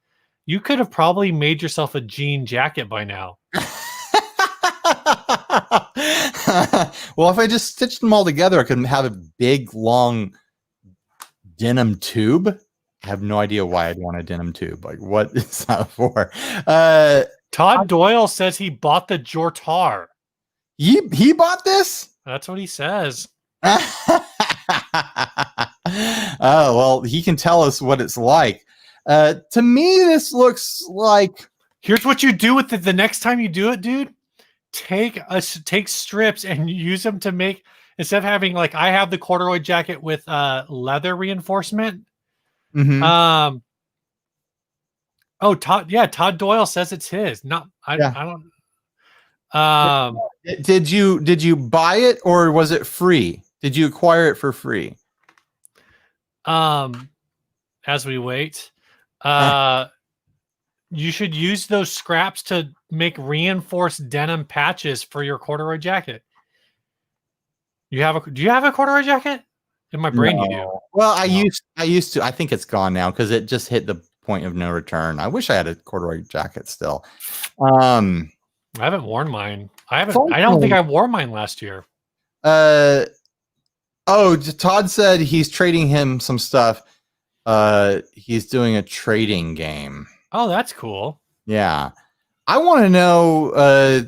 you could have probably made yourself a jean jacket by now. Well, if I just stitched them all together, I could have a big, long denim tube. I have no idea why I'd want a denim tube. Like, what is that for? Todd Doyle says he bought the Jortar. He bought this? That's what he says. Oh, well, he can tell us what it's like. To me, this looks like... Here's what you do with it the next time you do it, dude. Take strips and use them to make, instead of having, like, I have the corduroy jacket with leather reinforcement. Mm-hmm. Todd Doyle says it's his. I don't. Did you buy it, or was it free? Did you acquire it for free? As we wait, you should use those scraps to make reinforced denim patches for your corduroy jacket. Do you have a corduroy jacket? In my brain, you do. Well, I used to. I think it's gone now because it just hit the point of no return. I wish I had a corduroy jacket still. I haven't worn mine. I don't think I wore mine last year. Todd said he's trading him some stuff. He's doing a trading game. Oh, that's cool. Yeah. I want to know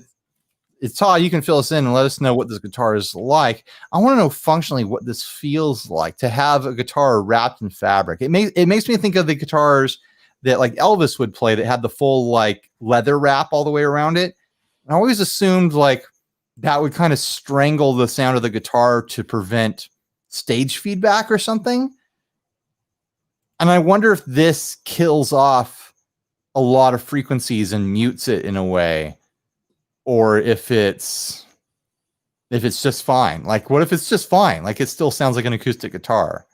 it's Todd. You can fill us in and let us know what this guitar is like. I want to know functionally what this feels like to have a guitar wrapped in fabric. It makes me think of the guitars that like Elvis would play that had the full like leather wrap all the way around it. I always assumed like that would kind of strangle the sound of the guitar to prevent stage feedback or something. And I wonder if this kills off a lot of frequencies and mutes it in a way, or if it's just fine. Like, what if it's just fine? Like, it still sounds like an acoustic guitar.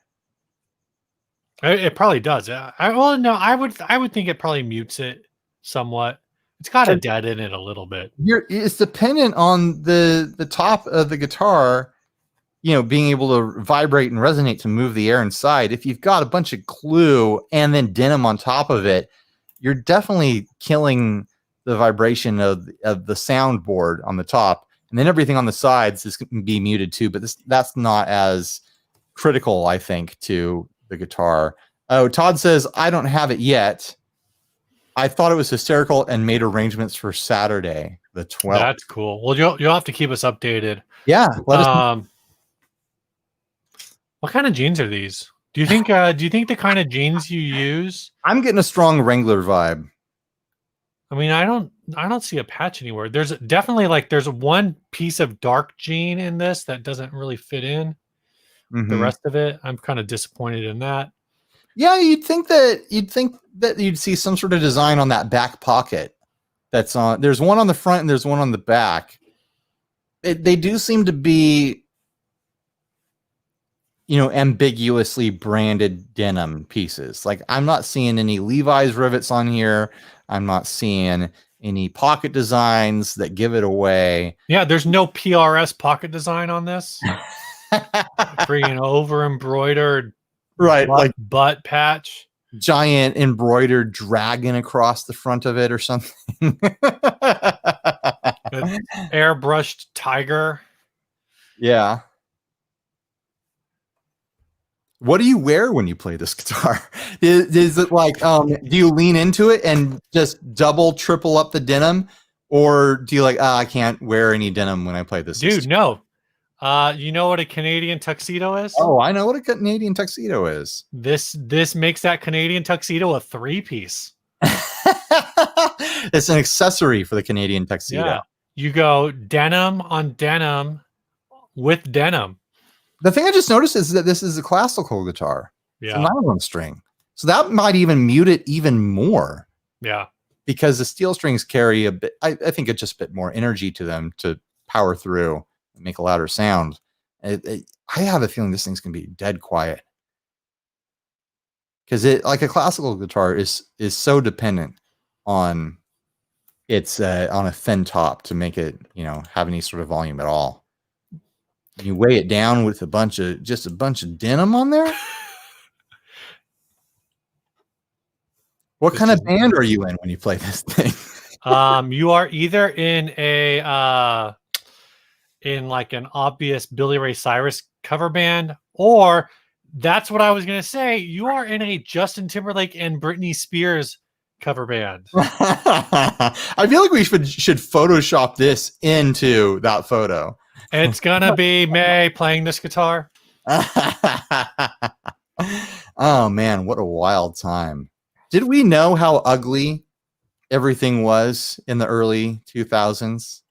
It probably does. Well, no, I would think it probably mutes it somewhat. It's got a dead in it a little bit. It's dependent on the top of the guitar, being able to vibrate and resonate to move the air inside. If you've got a bunch of glue and then denim on top of it, you're definitely killing the vibration of the soundboard on the top, and then everything on the sides is going to be muted too. But that's not as critical, I think, to the guitar. Oh, Todd says, I don't have it yet. I thought it was hysterical and made arrangements for Saturday, the 12th. That's cool. Well, you'll have to keep us updated. Yeah. Let us. What kind of jeans are these? Do you think the kind of jeans you use? I'm getting a strong Wrangler vibe. I mean, I don't see a patch anywhere. There's definitely there's one piece of dark jean in this that doesn't really fit in. Mm-hmm. The rest of it, I'm kind of disappointed in that. Yeah, you'd think that you'd see some sort of design on that back pocket. That's on. There's one on the front and there's one on the back. They do seem to be, ambiguously branded denim pieces. Like, I'm not seeing any Levi's rivets on here. I'm not seeing any pocket designs that give it away. Yeah, there's no PRS pocket design on this. Freaking over embroidered, right? Like butt patch, giant embroidered dragon across the front of it or something. Airbrushed tiger. Yeah. What do you wear when you play this guitar? Is it like, do you lean into it and just double, triple up the denim? Or do you I can't wear any denim when I play this? Dude, no. You know what a Canadian tuxedo is? Oh, I know what a Canadian tuxedo is. This makes that Canadian tuxedo a 3-piece. It's an accessory for the Canadian tuxedo. Yeah. You go denim on denim with denim. The thing I just noticed is that this is a classical guitar. Yeah. It's a nylon string. So that might even mute it even more. Yeah. Because the steel strings carry a bit, I think it's just a bit more energy to them to power through and make a louder sound. I have a feeling this thing's going to be dead quiet. Because like a classical guitar is so dependent on its on a thin top to make it, have any sort of volume at all. You weigh it down with a bunch of denim on there. What kind of band are you in when you play this thing? You are either in in like an obvious Billy Ray Cyrus cover band, or that's what I was gonna say. You are in a Justin Timberlake and Britney Spears cover band. I feel like we should Photoshop this into that photo. It's gonna be May playing this guitar. Oh man, what a wild time. Did we know how ugly everything was in the early 2000s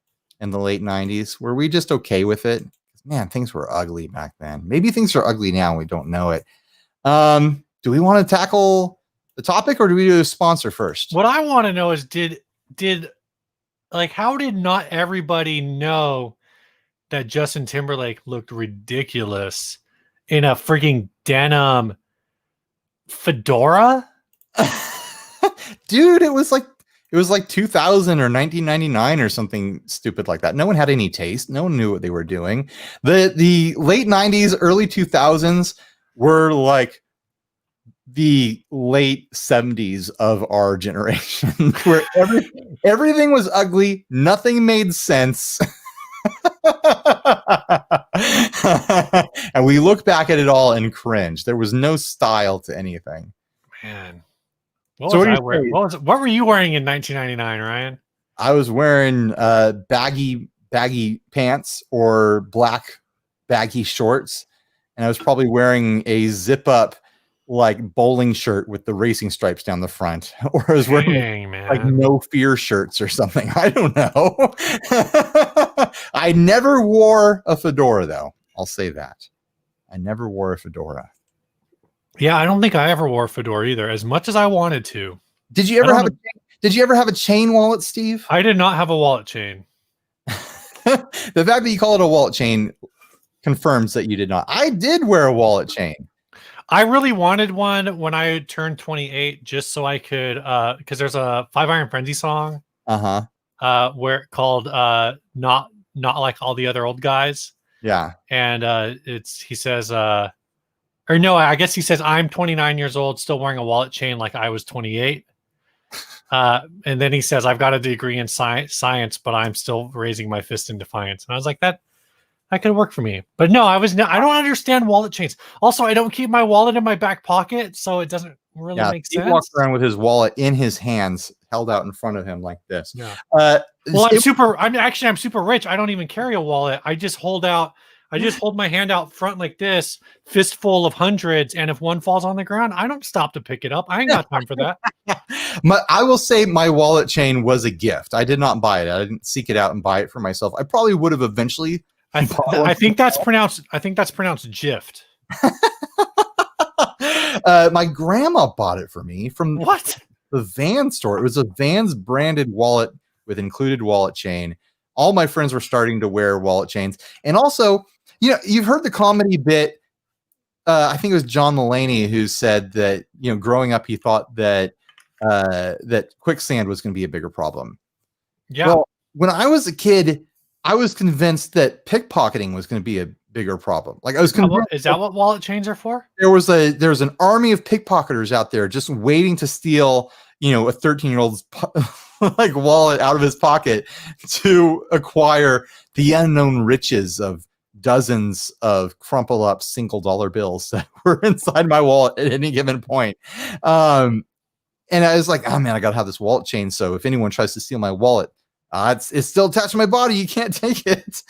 and the late 90s? Were we just okay with it? Man, things were ugly back then. Maybe things are ugly now and we don't know it. Do we want to tackle the topic or do we do a sponsor first? What I want to know is how did not everybody know that Justin Timberlake looked ridiculous in a freaking denim fedora? Dude, it was like 2000 or 1999 or something stupid like that. No one had any taste. No one knew what they were doing. The late 90s, early 2000s were like the late 70s of our generation, where everything was ugly. Nothing made sense. And we look back at it all and cringe. There was no style to anything. Man. What were you wearing in 1999, Ryan? I was wearing baggy baggy pants or black baggy shorts, and I was probably wearing a zip up like bowling shirt with the racing stripes down the front, or I was wearing Dang, like man. no fear shirts or something. I don't know. I never wore a fedora though. I'll say that. I never wore a fedora. Yeah, I don't think I ever wore a fedora either, as much as I wanted to. Did you ever have a chain wallet, Steve? I did not have a wallet chain. The fact that you call it a wallet chain confirms that you did not. I did wear a wallet chain. I really wanted one when I turned 28, just so I could, because there's a Five Iron Frenzy song, where called "Not Like All the Other Old Guys." Yeah, and he says, or no, I guess he says, "I'm 29 years old, still wearing a wallet chain like I was 28." And then he says, "I've got a degree in science, but I'm still raising my fist in defiance." And I was like, that could work for me. But no, I don't understand wallet chains. Also, I don't keep my wallet in my back pocket, so it doesn't really make sense. He walks around with his wallet in his hands, held out in front of him like this. Yeah. Well, I'm super rich. I don't even carry a wallet. I just hold my hand out front like this, fistful of hundreds, and if one falls on the ground, I don't stop to pick it up. I ain't got time for that. I will say my wallet chain was a gift. I did not buy it. I didn't seek it out and buy it for myself. I probably would have eventually. I think that's pronounced gift. My grandma bought it for me from the Vans store. It was a Vans branded wallet with included wallet chain. All my friends were starting to wear wallet chains. And also, you've heard the comedy bit. I think it was John Mulaney who said that, growing up, he thought that quicksand was going to be a bigger problem. Yeah. Well, when I was a kid, I was convinced that pickpocketing was going to be a bigger problem. Like I was convinced. Is that what wallet chains are for? There was an army of pickpocketers out there just waiting to steal, a 13-year-old's like wallet out of his pocket to acquire the unknown riches of dozens of crumple up single dollar bills that were inside my wallet at any given point. And I was like, oh man, I got to have this wallet chain. So if anyone tries to steal my wallet, it's still attached to my body. You can't take it.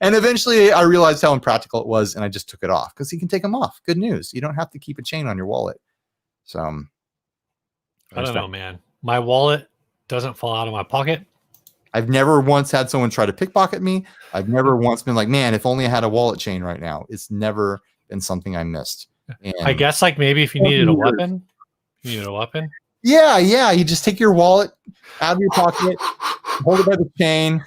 And eventually I realized how impractical it was. And I just took it off because you can take them off. Good news. You don't have to keep a chain on your wallet. So I don't know, man. My wallet doesn't fall out of my pocket. I've never once had someone try to pickpocket me. I've never once been like, man, if only I had a wallet chain right now. It's never been something I missed. And I guess like maybe if you needed a weapon. Yeah. You just take your wallet out of your pocket, hold it by the chain.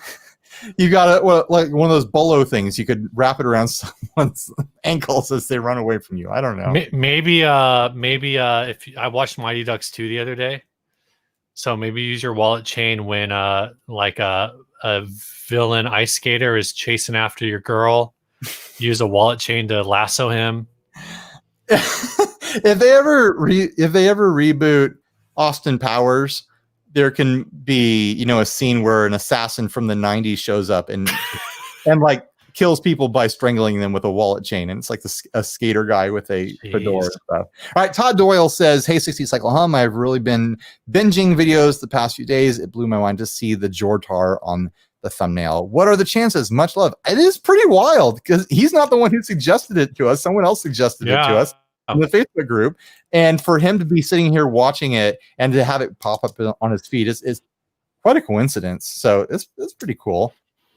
You got like one of those bolo things. You could wrap it around someone's ankles as they run away from you. I don't know. Maybe if I watched Mighty Ducks 2 the other day, so maybe use your wallet chain when like a villain ice skater is chasing after your girl. Use a wallet chain to lasso him. If they ever reboot Austin Powers, there can be, a scene where an assassin from the 90s shows up and like kills people by strangling them with a wallet chain. And it's like a skater guy with a fedora and stuff. All right. Todd Doyle says, hey, 60 Cycle Hum, I've really been binging videos the past few days. It blew my mind to see the Jortar on the thumbnail. What are the chances? Much love. It is pretty wild because he's not the one who suggested it to us. Someone else suggested it to us in the Facebook group. And for him to be sitting here watching it and to have it pop up on his feed is quite a coincidence. So it's pretty cool.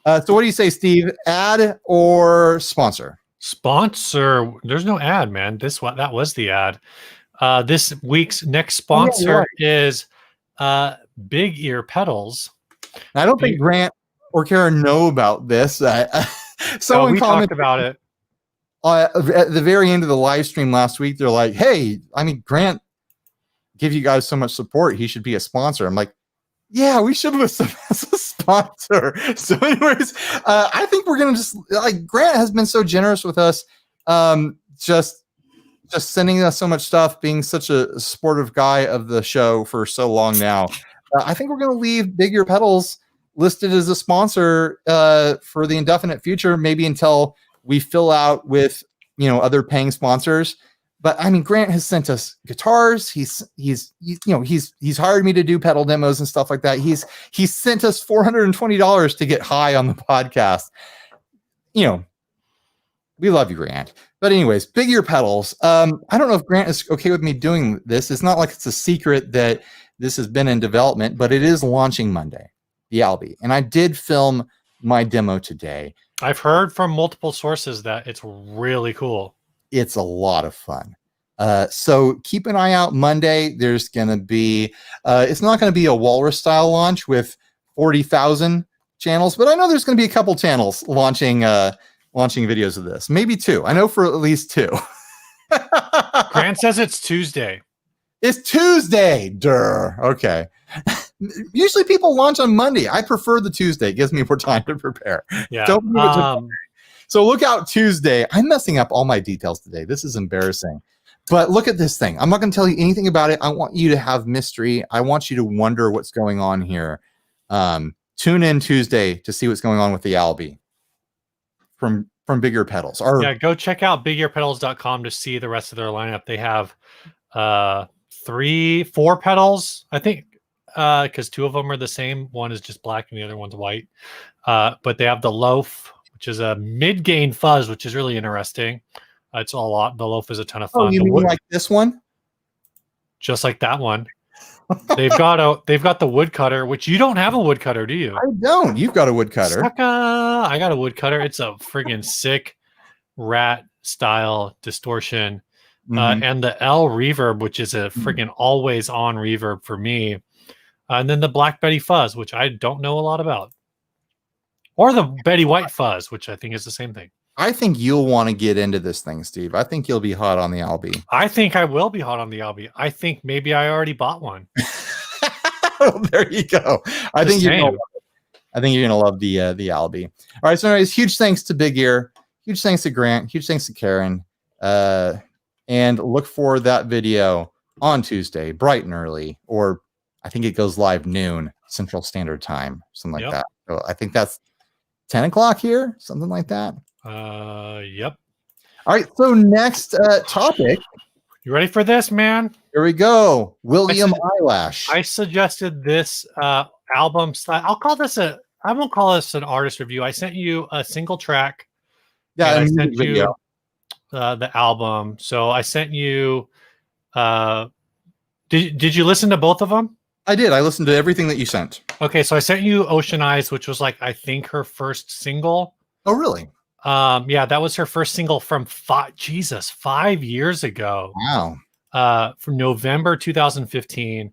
So what do you say, Steve? Ad or sponsor? Sponsor. There's no ad, man. That was the ad. This week's next sponsor is Big Ear Pedals. I don't think Grant or Karen know about this. Someone talked about it. At the very end of the live stream last week, they're like, hey, Grant give you guys so much support. He should be a sponsor. I'm like, yeah, we should list him as a sponsor. So anyways, I think we're going to just Grant has been so generous with us. Just sending us so much stuff, being such a supportive guy of the show for so long now. I think we're going to leave Big Ear Pedals listed as a sponsor for the indefinite future, maybe until we fill out with other paying sponsors. But I mean, Grant has sent us guitars. He's hired me to do pedal demos and stuff like that. He's sent us $420 to get high on the podcast. We love you, Grant. But anyways, Big Ear Pedals. I don't know if Grant is okay with me doing this. It's not like it's a secret that this has been in development, but it is launching Monday, the Albee. And I did film my demo today. I've heard from multiple sources that it's really cool. It's a lot of fun. So keep an eye out Monday. There's going to be, it's not going to be a Walrus style launch with 40,000 channels, but I know there's going to be a couple channels launching videos of this. Maybe 2. I know for at least 2. Grant says it's Tuesday. It's Tuesday. Durr. Okay. Usually people launch on Monday. I prefer the Tuesday. It gives me more time to prepare. Yeah. So look out Tuesday. I'm messing up all my details today. This is embarrassing. But look at this thing. I'm not going to tell you anything about it. I want you to have mystery. I want you to wonder what's going on here. Tune in Tuesday to see what's going on with the Albee from Big Ear Pedals. Yeah, go check out bigearpedals.com to see the rest of their lineup. They have 4 pedals, I think, because 2 of them are the same. One is just black and the other one's white. But they have the Loaf, which is a mid-gain fuzz, which is really interesting. It's a lot. The Loaf is a ton of fun. Oh, you mean like this one? Just like that one. They've got the woodcutter, which you don't have a woodcutter, do you? I don't. You've got a woodcutter. I got a woodcutter. It's a friggin' sick rat style distortion. And the L reverb, which is a friggin' always on reverb for me. And then the Black Betty fuzz, which I don't know a lot about. Or the Betty White fuzz, which I think is the same thing. I think you'll want to get into this thing, Steve. I think you'll be hot on the Albee. I think I will be hot on the Albee. I think maybe I already bought one. Well, there you go. I think you're gonna love the Albee. All right. So, anyways, huge thanks to Big Ear. Huge thanks to Grant. Huge thanks to Karen. And look for that video on Tuesday, bright and early, or I think it goes live noon Central Standard Time, something like that. So I think that's 10 o'clock here, something like that. Yep. All right. So next topic. You ready for this, man? Here we go. William Eyelash. I suggested this album style. I won't call this an artist review. I sent you a single track. Yeah, I sent you the album. So I sent you. Did you listen to both of them? I did. I listened to everything that you sent. Okay, so I sent you Ocean Eyes, which was I think her first single. Oh, really? Yeah, that was her first single from 5 years ago. Wow. From November 2015.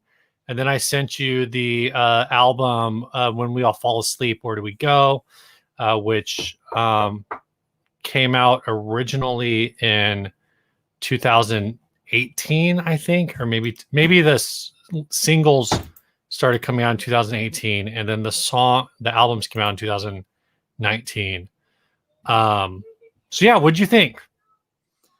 And then I sent you the album When We All Fall Asleep, Where Do We Go? Which came out originally in 2018, I think, or maybe the singles started coming out in 2018, and then the albums came out in 2019. So yeah, what'd you think?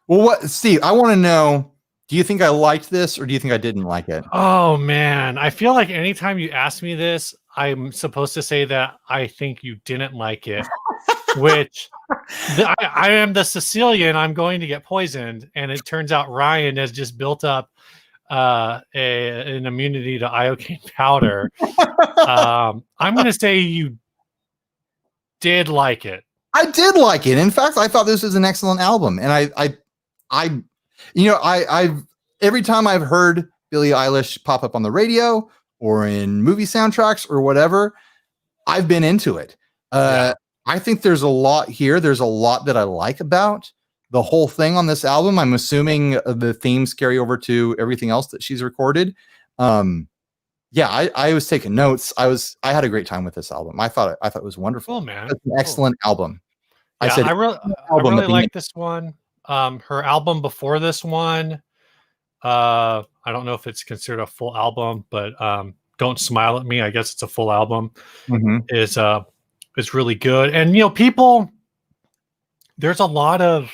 Well, Steve, I want to know, do you think I liked this or do you think I didn't like it? Oh man, I feel like anytime you ask me this, I'm supposed to say that I think you didn't like it, which I am the Sicilian. I'm going to get poisoned, and it turns out Ryan has just built up an immunity to iocane powder. I'm going to say you did like it. I did like it. In fact, I thought this was an excellent album, and I've every time I've heard Billie Eilish pop up on the radio or in movie soundtracks or whatever, I've been into it. I think there's a lot here. There's a lot that I like about the whole thing on this album. I'm assuming the themes carry over to everything else that she's recorded. I was taking notes. I had a great time with this album. I thought it was wonderful. Oh man, it's an excellent album. Yeah, I really like this one. Her album before this one, I don't know if it's considered a full album, but Don't Smile at Me, I guess it's a full album. Is really good. And people, there's a lot of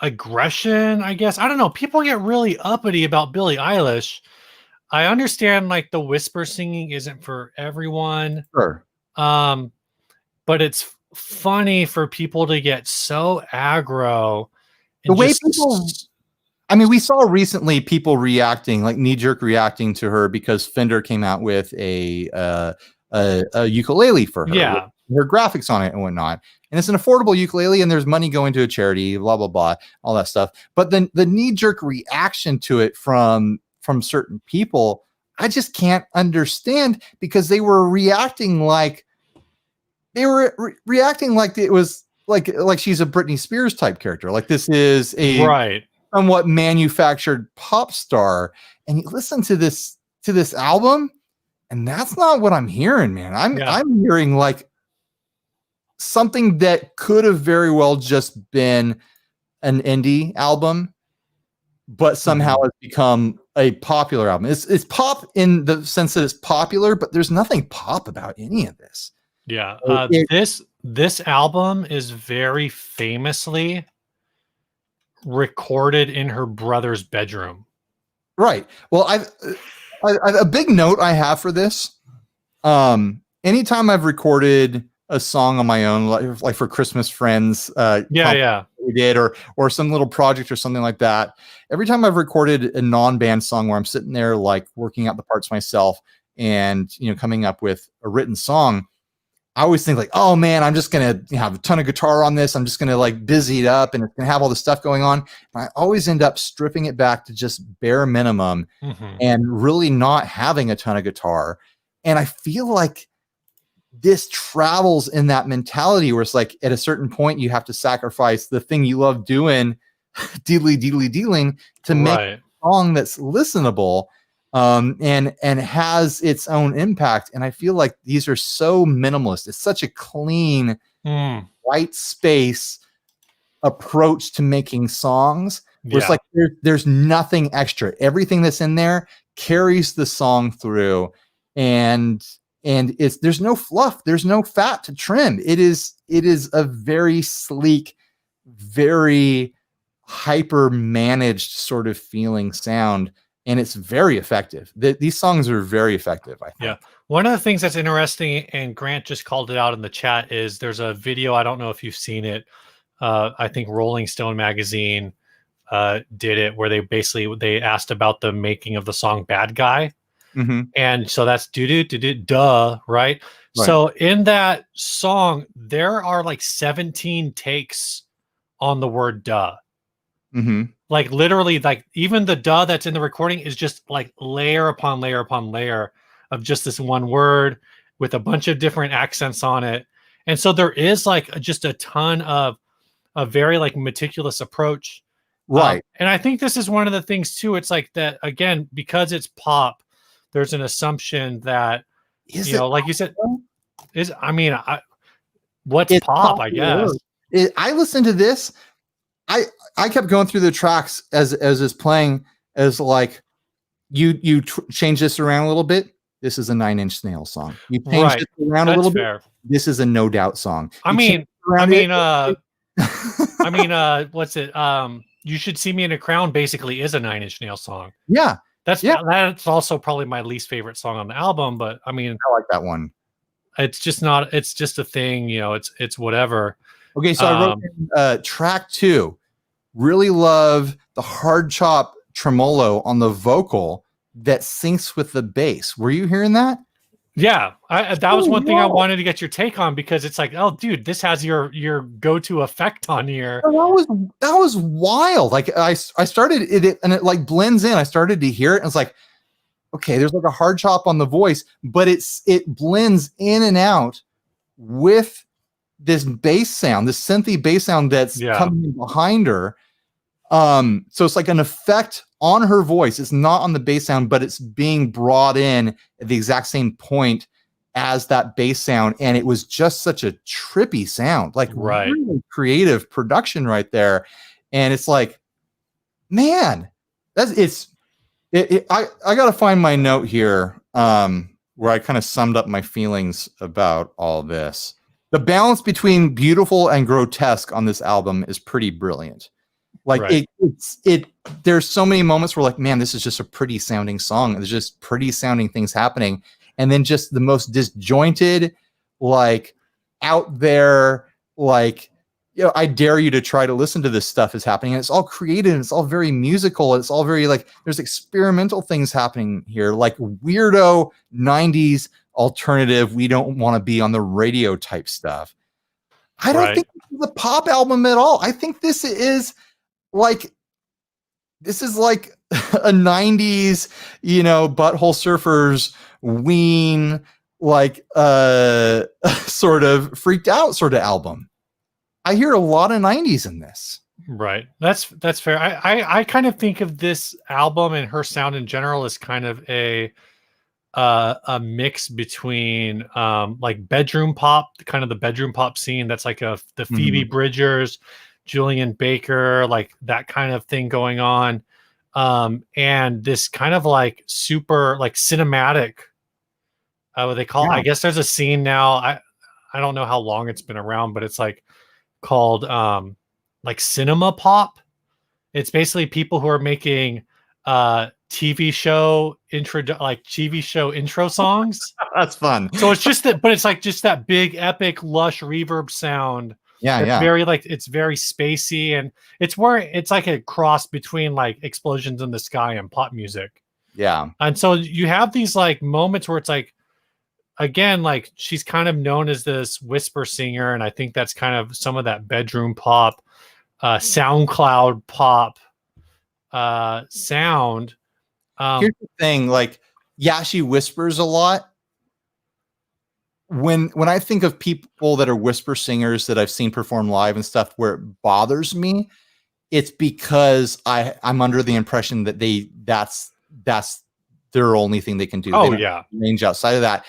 aggression, I guess. I don't know. People get really uppity about Billie Eilish. I understand the whisper singing isn't for everyone. Sure. But it's funny for people to get so aggro. The way people I mean, we saw recently people reacting, like knee-jerk reacting to her because Fender came out with a ukulele for her with her graphics on it and whatnot. And it's an affordable ukulele, and there's money going to a charity, blah, blah, blah, all that stuff. But then the knee-jerk reaction to it from certain people, I just can't understand, because they were reacting like it was like she's a Britney Spears type character. Like this is a somewhat manufactured pop star. And you listen to this album, and that's not what I'm hearing, man. I'm hearing like something that could have very well just been an indie album, but somehow it's become a popular album. It's pop in the sense that it's popular, but there's nothing pop about any of this. Yeah. This album is very famously recorded in her brother's bedroom. Right. Well, a big note I have for this. Anytime I've recorded a song on my own, like for Christmas Friends, we did, or some little project or something like that. Every time I've recorded a non-band song where I'm sitting there like working out the parts myself and coming up with a written song, I always think like, oh man, I'm just gonna have a ton of guitar on this. I'm just gonna like busy it up, and it's gonna have all this stuff going on. And I always end up stripping it back to just bare minimum and really not having a ton of guitar. And I feel like this travels in that mentality where it's like at a certain point you have to sacrifice the thing you love doing, dealing to make a song that's listenable. And has its own impact. And I feel like these are so minimalist. It's such a clean white space approach to making songs. It's like there's nothing extra. Everything that's in there carries the song through, and there's no fluff, there's no fat to trim. It is a very sleek, very hyper managed sort of feeling sound. And it's very effective. These songs are very effective, I think. Yeah. One of the things that's interesting, and Grant just called it out in the chat, is there's a video. I don't know if you've seen it. I think Rolling Stone magazine did it, where they asked about the making of the song "Bad Guy," and so that's duh, right? So in that song, there are like 17 takes on the word "duh." Like literally, like even the duh that's in the recording is just like layer upon layer upon layer of just this one word with a bunch of different accents on it. And so there is like just a ton of a very like meticulous approach. And I think this is one of the things too. It's like that, again, because it's pop, there's an assumption that, like you said, what's pop, I guess. I listened to this. I kept going through the tracks as is playing, as like you change this around a little bit. This is a Nine Inch Nails song. You change this around a little bit. This is a No Doubt song. What's it? You Should See Me in a Crown basically is a Nine Inch Nails song. Yeah. That's also probably my least favorite song on the album, but I mean, I like that one. It's just a thing, it's whatever. Okay, so I wrote in, track 2. Really love the hard chop tremolo on the vocal that syncs with the bass. Were you hearing that? Yeah, that was one thing I wanted to get your take on, because it's like, oh, dude, this has your go-to effect on here. That was wild. Like I started it, and it like blends in. I started to hear it, and it's like, okay, there's like a hard chop on the voice, but it blends in and out with this bass sound, this synthy bass sound that's coming behind her. So it's like an effect on her voice. It's not on the bass sound, but it's being brought in at the exact same point as that bass sound. And it was just such a trippy sound, like really creative production right there. And it's like, man, I got to find my note here, where I kind of summed up my feelings about all this. The balance between beautiful and grotesque on this album is pretty brilliant. Like there's so many moments where like, man, this is just a pretty sounding song. There's just pretty sounding things happening. And then just the most disjointed, like out there, like I dare you to try to listen to this stuff is happening. And it's all creative. It's all very musical. It's all very like, there's experimental things happening here, like weirdo 90s alternative. We don't want to be on the radio type stuff. I don't think this is a pop album at all. I think this is like a 90s, Butthole Surfers, Ween, like sort of freaked out sort of album. I hear a lot of 90s in this. Right. That's fair. I kind of think of this album and her sound in general as kind of a mix between like bedroom pop, kind of the bedroom pop scene. That's like the Phoebe Bridgers, Julian Baker, like that kind of thing going on. And this kind of like super like cinematic, what they call, I guess there's a scene now. I don't know how long it's been around, but it's like called like cinema pop. It's basically people who are making TV show intro songs. That's fun. So it's just that, but it's like just that big epic lush reverb sound. Yeah. Very like, it's very spacey, and it's where it's like a cross between like Explosions in the Sky and pop music. Yeah. And so you have these like moments where it's like, again, like she's kind of known as this whisper singer, and I think that's kind of some of that bedroom pop, SoundCloud pop sound. Here's the thing, like, yeah, she whispers a lot. When I think of people that are whisper singers that I've seen perform live and stuff, where it bothers me, it's because I'm under the impression that that's their only thing they can do. Oh, yeah. Range outside of that.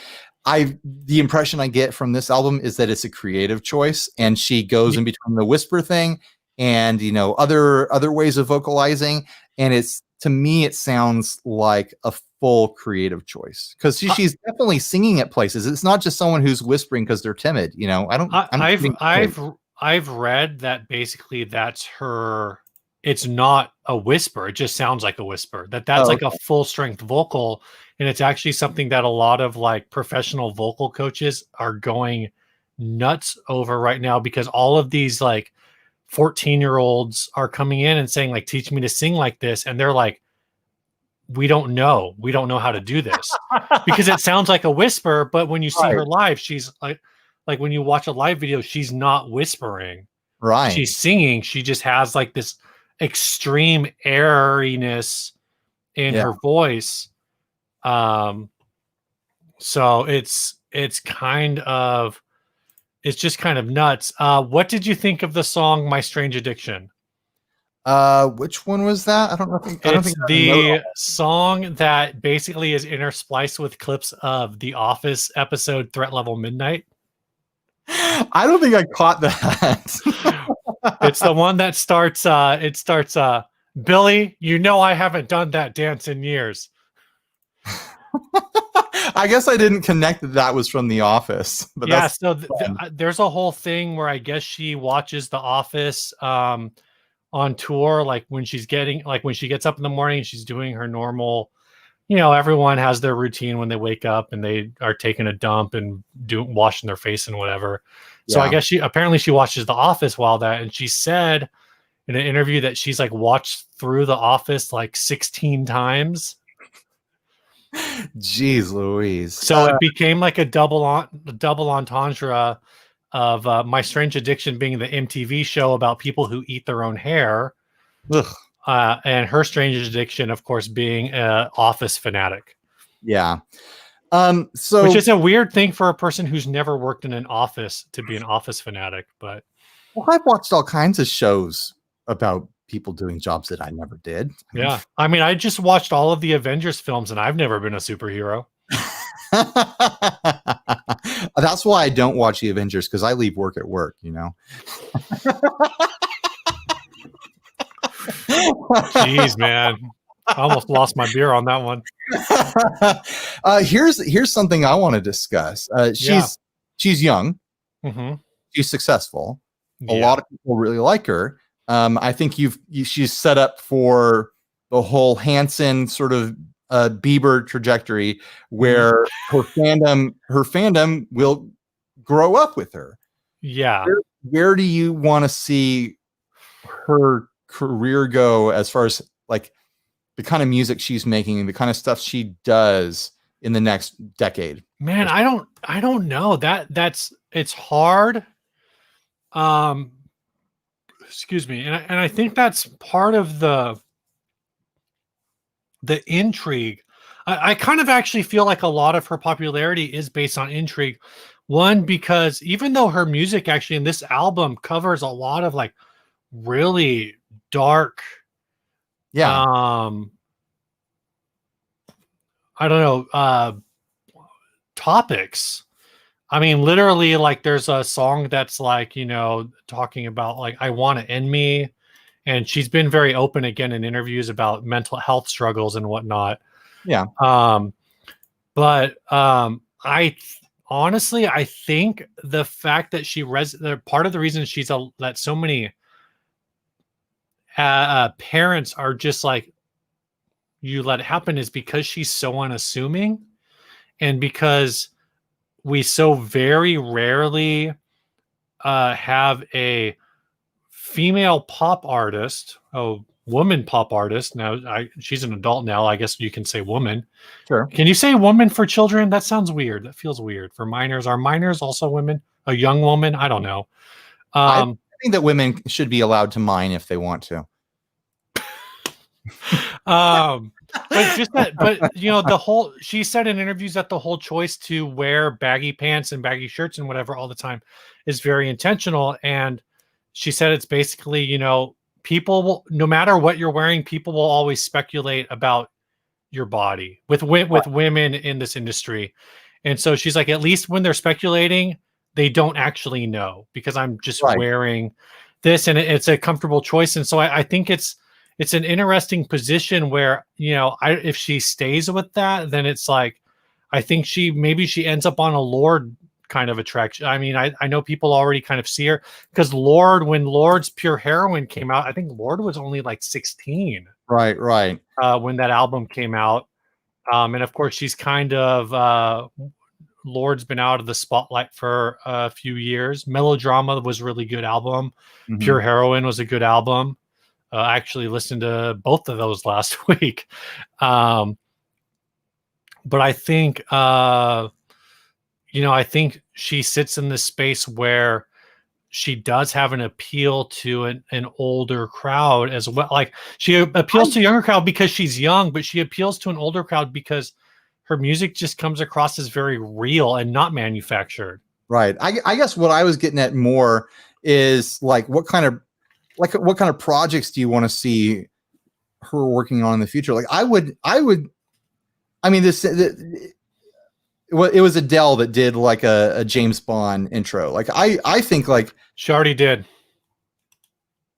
The impression I get from this album is that it's a creative choice, and she goes in between the whisper thing and other ways of vocalizing, and it's, to me, it sounds like a full creative choice, because she's definitely singing at places. It's not just someone who's whispering because they're timid. I've read that basically that's her. It's not a whisper. It just sounds like a whisper. That's like a full strength vocal. And it's actually something that a lot of like professional vocal coaches are going nuts over right now, because all of these like 14-year-olds are coming in and saying like, teach me to sing like this. And they're like, we don't know how to do this because it sounds like a whisper. But when you see her live, she's like when you watch a live video, she's not whispering. Right. She's singing. She just has like this extreme airiness in her voice. So it's just kind of nuts. What did you think of the song "My Strange Addiction"? Which one was that? I don't think the song that basically is interspliced with clips of The Office episode "Threat Level Midnight." I don't think I caught that. It's the one that starts. It starts. Billy, I haven't done that dance in years. I guess I didn't connect that was from The Office. But yeah, so there's a whole thing where I guess she watches The Office on tour, like when she gets up in the morning, she's doing her normal, everyone has their routine when they wake up and they are taking a dump and washing their face and whatever. Yeah. So I guess she watches The Office while that, and she said in an interview that she's like watched through The Office like 16 times. Jeez Louise. So it became like a double entendre of My Strange Addiction being the MTV show about people who eat their own hair. And her strange addiction, of course, being an Office fanatic. Yeah. Which is a weird thing for a person who's never worked in an office to be an Office fanatic. But I've watched all kinds of shows about people doing jobs that I never did. Yeah. I mean, I just watched all of the Avengers films and I've never been a superhero. That's why I don't watch the Avengers, because I leave work at work, Jeez, man. I almost lost my beer on that one. Here's something I want to discuss. She's young. Mm-hmm. She's successful. A lot of people really like her. I think she's set up for the whole Hanson sort of Bieber trajectory, where her fandom will grow up with her. Yeah. where do you want to see her career go as far as like the kind of music she's making and the kind of stuff she does in the next decade? Man, I don't know. It's hard. Um, excuse me. And I think that's part of the intrigue. I kind of actually feel like a lot of her popularity is based on intrigue. One, because even though her music actually in this album covers a lot of like really dark, Yeah. I don't know, topics. I mean, literally, like there's a song that's like, talking about like, I want to end me. And she's been very open again in interviews about mental health struggles and whatnot. Yeah. But I honestly, I think the fact that part of the reason that so many parents are just like, you let it happen is because she's so unassuming, and because we so very rarely have a female pop artist, woman pop artist. Now she's an adult now. I guess you can say woman. Sure. Can you say woman for children? That sounds weird. That feels weird. For minors, are minors also women? A young woman? I don't know. I think that women should be allowed to mine if they want to. But just that, but she said in interviews that the whole choice to wear baggy pants and baggy shirts and whatever all the time is very intentional. And she said it's basically, people will, no matter what you're wearing, people will always speculate about your body with women in this industry. And so she's like, at least when they're speculating, they don't actually know, because I'm just wearing this and it's a comfortable choice. And so I think it's an interesting position where, if she stays with that, then it's like, I think maybe she ends up on a Lorde kind of attraction. I mean, I know people already kind of see her because when Lorde's Pure Heroin came out, I think Lorde was only like 16. Right. When that album came out. And of course she's kind of, Lorde's been out of the spotlight for a few years. Melodrama was a really good album. Mm-hmm. Pure Heroin was a good album. I actually listened to both of those last week. But I think, I think she sits in this space where she does have an appeal to an older crowd as well. Like she appeals to a younger crowd because she's young, but she appeals to an older crowd because her music just comes across as very real and not manufactured. Right. I guess what I was getting at more is like, what kind of projects do you want to see her working on in the future? Like I mean, it was Adele that did like a James Bond intro. Like I think like she already did.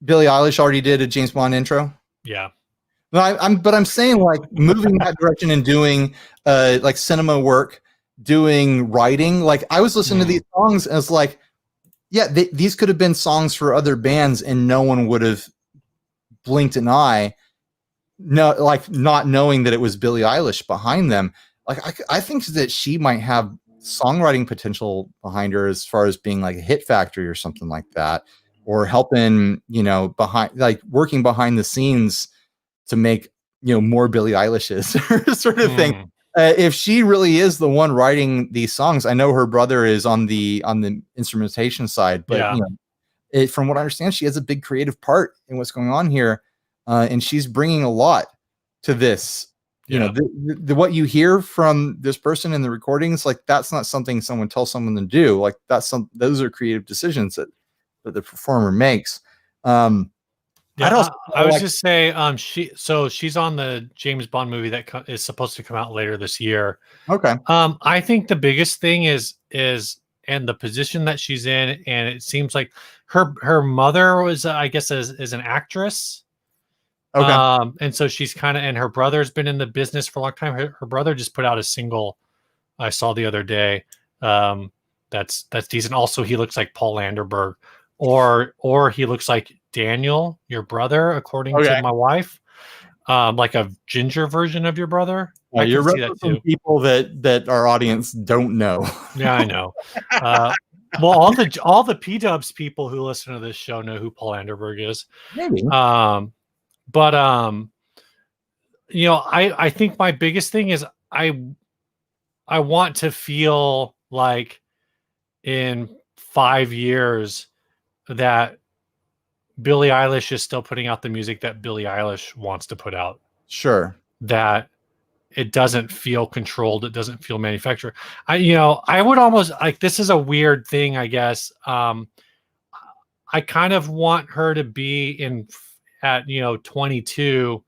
Billie Eilish already did a James Bond intro. Yeah. No, I'm saying like moving that direction and doing like cinema work, doing writing. Like I was listening to these songs and it's like, yeah, these could have been songs for other bands and no one would have blinked an eye. No, like not knowing that it was Billie Eilish behind them. Like I think that she might have songwriting potential behind her as far as being like a hit factory or something like that, or helping, behind, like working behind the scenes to make, more Billie Eilish's sort of thing. If she really is the one writing these songs, I know her brother is on the instrumentation side, but from what I understand, she has a big creative part in what's going on here, and she's bringing a lot to this. What you hear from this person in the recordings, like that's not something someone tells someone to do. Like those are creative decisions that the performer makes. I was just say, she's on the James Bond movie that is supposed to come out later this year. Okay. I think the biggest thing is and the position that she's in, and it seems like her mother was, I guess, is an actress. Okay. And so she's and her brother's been in the business for a long time. Her brother just put out a single I saw the other day. That's decent. Also, he looks like Paul Landerberg, or he looks like Daniel, your brother, according to my wife. Like a ginger version of your brother. I you're referencing people that our audience don't know. Yeah, I know. Well, all the P-dubs people who listen to this show know who Paul Anderberg is. Maybe. But I think my biggest thing is I want to feel like in 5 years that Billie Eilish is still putting out the music that Billie Eilish wants to put out. Sure. That it doesn't feel controlled. It doesn't feel manufactured. I would almost like, this is a weird thing, I guess. I kind of want her to be at 22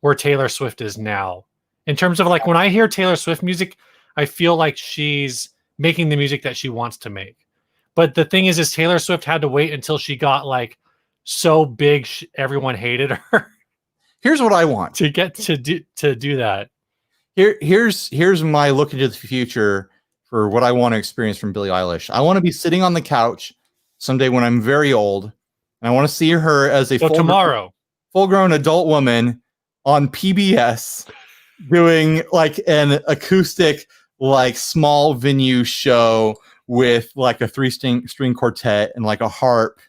where Taylor Swift is now. In terms of like, when I hear Taylor Swift music, I feel like she's making the music that she wants to make. But the thing is Taylor Swift had to wait until she got like so big, everyone hated her. Here's what I want to get to do that. Here's my look into the future for what I want to experience from Billie Eilish. I want to be sitting on the couch someday when I'm very old, and I want to see her as a full-grown adult woman on PBS doing like an acoustic, like small venue show with like a string quartet and like a harp,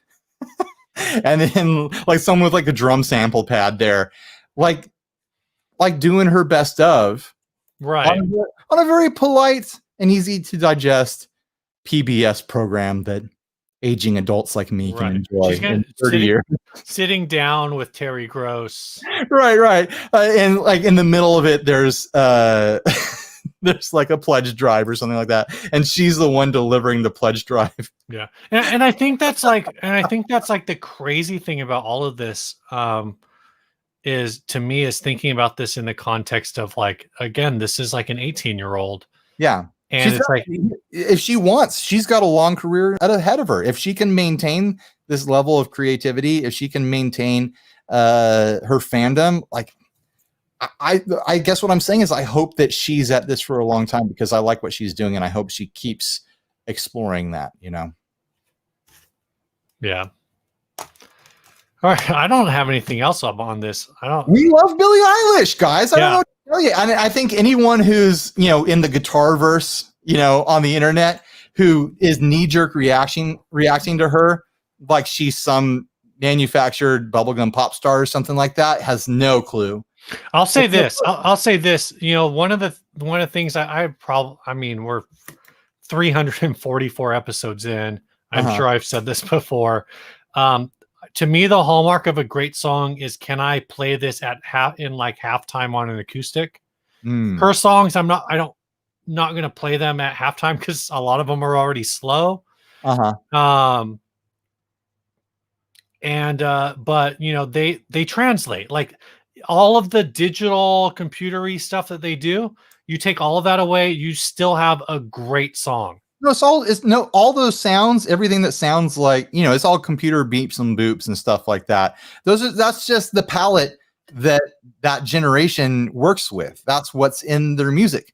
and then like someone with like a drum sample pad there, like doing her best of. Right. On a very polite and easy to digest PBS program that aging adults like me can enjoy in 30 years. Sitting down with Terry Gross. Right. And like in the middle of it, there's there's like a pledge drive or something like that. And she's the one delivering the pledge drive. Yeah. And I think that's like, the crazy thing about all of this, is thinking about this in the context of like, again, this is like an 18-year-old. Yeah. And it's like, if she wants, she's got a long career ahead of her. If she can maintain this level of creativity, if she can maintain her fandom, like I guess what I'm saying is I hope that she's at this for a long time because I like what she's doing and I hope she keeps exploring that, Yeah. All right, I don't have anything else up on this. We love Billie Eilish, guys. I don't know what to tell you. I think anyone who's in the guitar verse, on the internet, who is knee-jerk reacting to her like she's some manufactured bubblegum pop star or something like that, has no clue. I'll say this. I'll say this. One of the things we're 344 episodes in. I'm sure I've said this before. To me, the hallmark of a great song is, can I play this at halftime on an acoustic? Her songs, I'm not going to play them at halftime because a lot of them are already slow. But they translate, like all of the digital computery stuff that they do. You take all of that away, you still have a great song. No, all those sounds, everything that sounds like, it's all computer beeps and boops and stuff like that. That's just the palette that generation works with. That's what's in their music.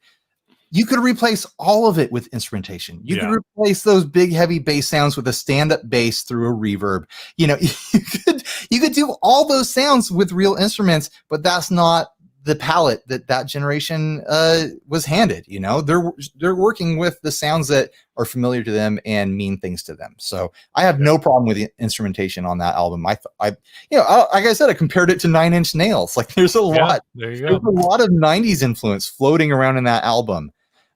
You could replace all of it with instrumentation. You could replace those big heavy bass sounds with a stand-up bass through a reverb. You could do all those sounds with real instruments, but that's not the palette that generation was handed. They're working with the sounds that are familiar to them and mean things to them. So I have no problem with the instrumentation on that album. Like I said, I compared it to Nine Inch Nails. Like there's a lot. There's a lot of 90s influence floating around in that album.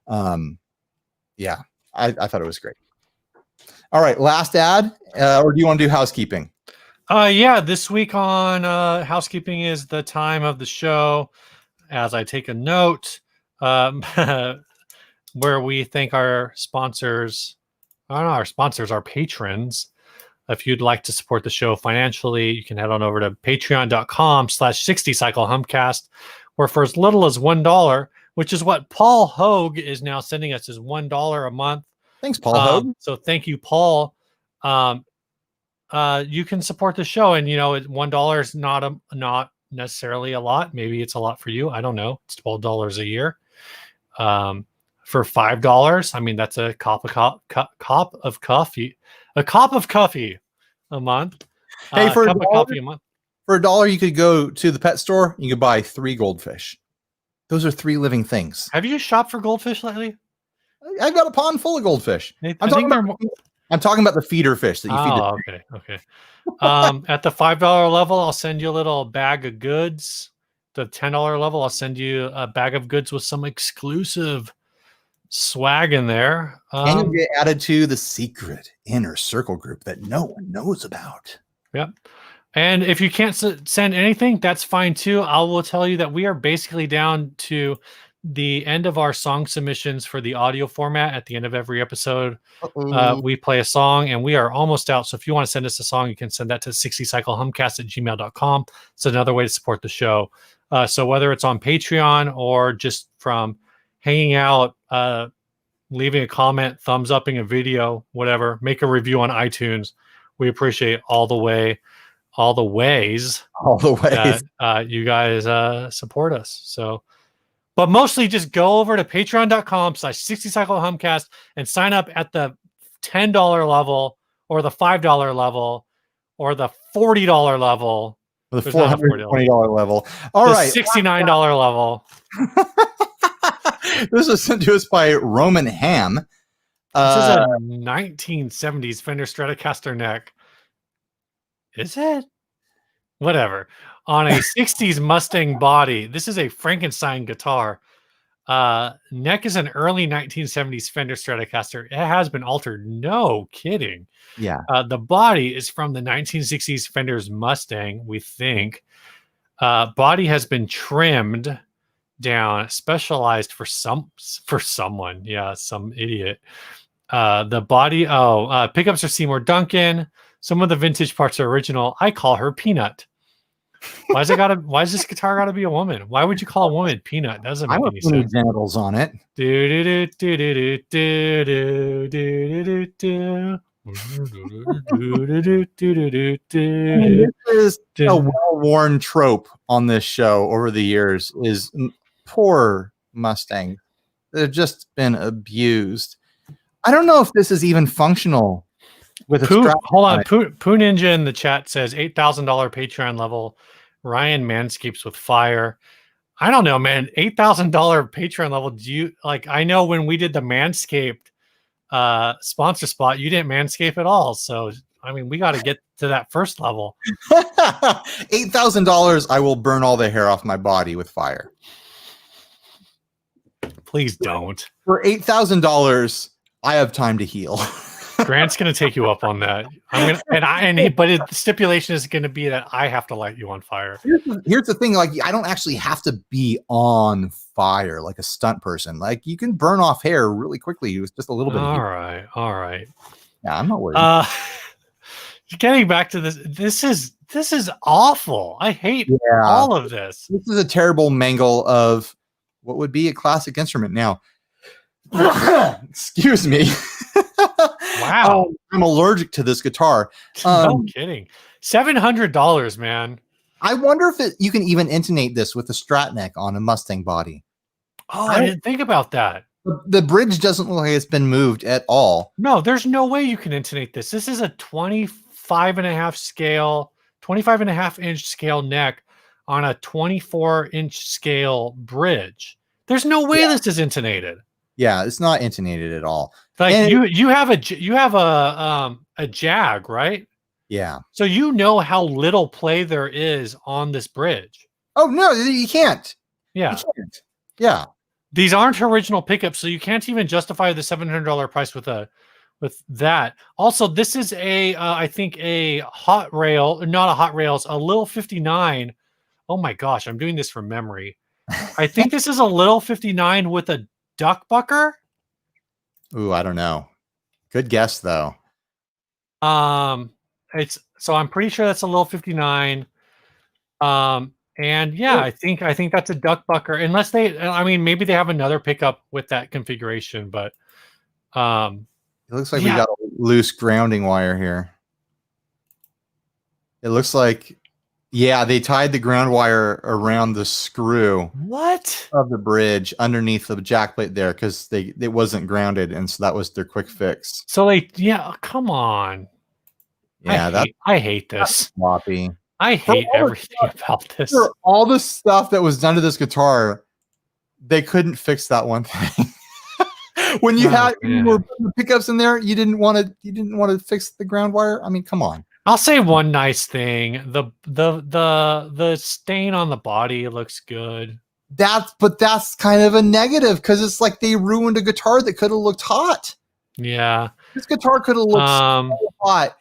I thought it was great. All right, last ad, or do you want to do housekeeping? This week on housekeeping is the time of the show, as I take a note, where we thank our sponsors, our patrons. If you'd like to support the show financially, you can head on over to patreon.com/60cyclehumpcast, where for as little as $1, which is what Paul Hogue is now sending us, is $1 a month. Thanks, Paul Hogue. So thank you, Paul. You can support the show, and $1 is not necessarily a lot. Maybe it's a lot for you. I don't know. It's $12 a year. For $5, that's a cup of coffee a month. Hey, for cup of coffee a month. For $1, you could go to the pet store. You could buy 3 goldfish. Those are 3 living things. Have you shopped for goldfish lately? I've got a pond full of goldfish. I'm talking about I'm talking about the feeder fish that you feed. Oh, okay. At the $5 level, I'll send you a little bag of goods. The $10 level, I'll send you a bag of goods with some exclusive swag in there. And you get added to the secret inner circle group that no one knows about. Yep. And if you can't send anything, that's fine too. I will tell you that we are basically down to the end of our song submissions for the audio format. At the end of every episode, we play a song, and we are almost out. So if you want to send us a song, you can send that to 60cyclehumcast@gmail.com. It's another way to support the show. So whether it's on Patreon or just from hanging out, leaving a comment, thumbs upping a video, whatever, make a review on iTunes. We appreciate all the ways that you guys support us. So, but mostly just go over to patreon.com/60cyclehumcast and sign up at the $10 level or the $5 level or the $40 level. The $420 level. All right. $69 level. This was sent to us by Roman Ham. This is a 1970s Fender Stratocaster neck. Is it? Whatever. On a 60s Mustang body. This is a Frankenstein guitar. Neck is an early 1970s Fender Stratocaster. It has been altered. No kidding. Yeah. The body is from the 1960s Fender's Mustang, we think. Body has been trimmed down, specialized for someone. Yeah, some idiot. The body, pickups are Seymour Duncan. Some of the vintage parts are original. I call her Peanut. Why is this guitar gotta be a woman? Why would you call a woman Peanut? Doesn't make any sense. Genitals on it. This is a well-worn trope on this show over the years is poor Mustang. They've just been abused. I don't know if this is even functional with a strap. Hold on. Poo Ninja in the chat says $8,000 Patreon level. Ryan manscapes with fire. I don't know, man. $8,000 Patreon level. Do you like? I know when we did the Manscaped sponsor spot, you didn't manscape at all. So I mean, we got to get to that first level. $8,000. I will burn all the hair off my body with fire. Please don't. For $8,000, I have time to heal. Grant's going to take you up on that. But the stipulation is going to be that I have to light you on fire. Here's the thing. Like, I don't actually have to be on fire like a stunt person. Like, you can burn off hair really quickly. It was just a little bit. All right. Yeah, I'm not worried. Getting back to this. This is awful. I hate all of this. This is a terrible mangle of what would be a classic instrument. Now, excuse me. Wow. I'm allergic to this guitar. No kidding. $700, man. I wonder if you can even intonate this with a Strat neck on a Mustang body. Oh, I didn't think about that. The bridge doesn't look like it's been moved at all. No, there's no way you can intonate this. This is a 25.5-inch scale neck on a 24-inch scale bridge. There's no way this is intonated. Yeah, it's not intonated at all. Like you have a Jag, right? Yeah. So you know how little play there is on this bridge. Oh no, you can't. Yeah. You can't. Yeah. These aren't original pickups, so you can't even justify the $700 price with that. Also, this is I think a Hot Rail, not a Hot Rails, a Lil 59. Oh my gosh, I'm doing this from memory. I think this is a Lil 59 with a duck bucker. Ooh, I don't know. Good guess though. I'm pretty sure that's a Lil 59. And yeah, I think that's a duck bucker. Unless maybe they have another pickup with that configuration, but it looks like we got a loose grounding wire here. It looks like they tied the ground wire around the screw of the bridge underneath the jack plate there because it wasn't grounded, and so that was their quick fix. So come on. Yeah, I hate this. Sloppy. I hate everything about this. For all the stuff that was done to this guitar, they couldn't fix that one thing. when you Oh, when you were putting the pickups in there, you didn't want to fix the ground wire. I mean, come on. I'll say one nice thing: the stain on the body looks good. That's kind of a negative because it's like they ruined a guitar that could have looked hot. Yeah. This guitar could have looked so hot.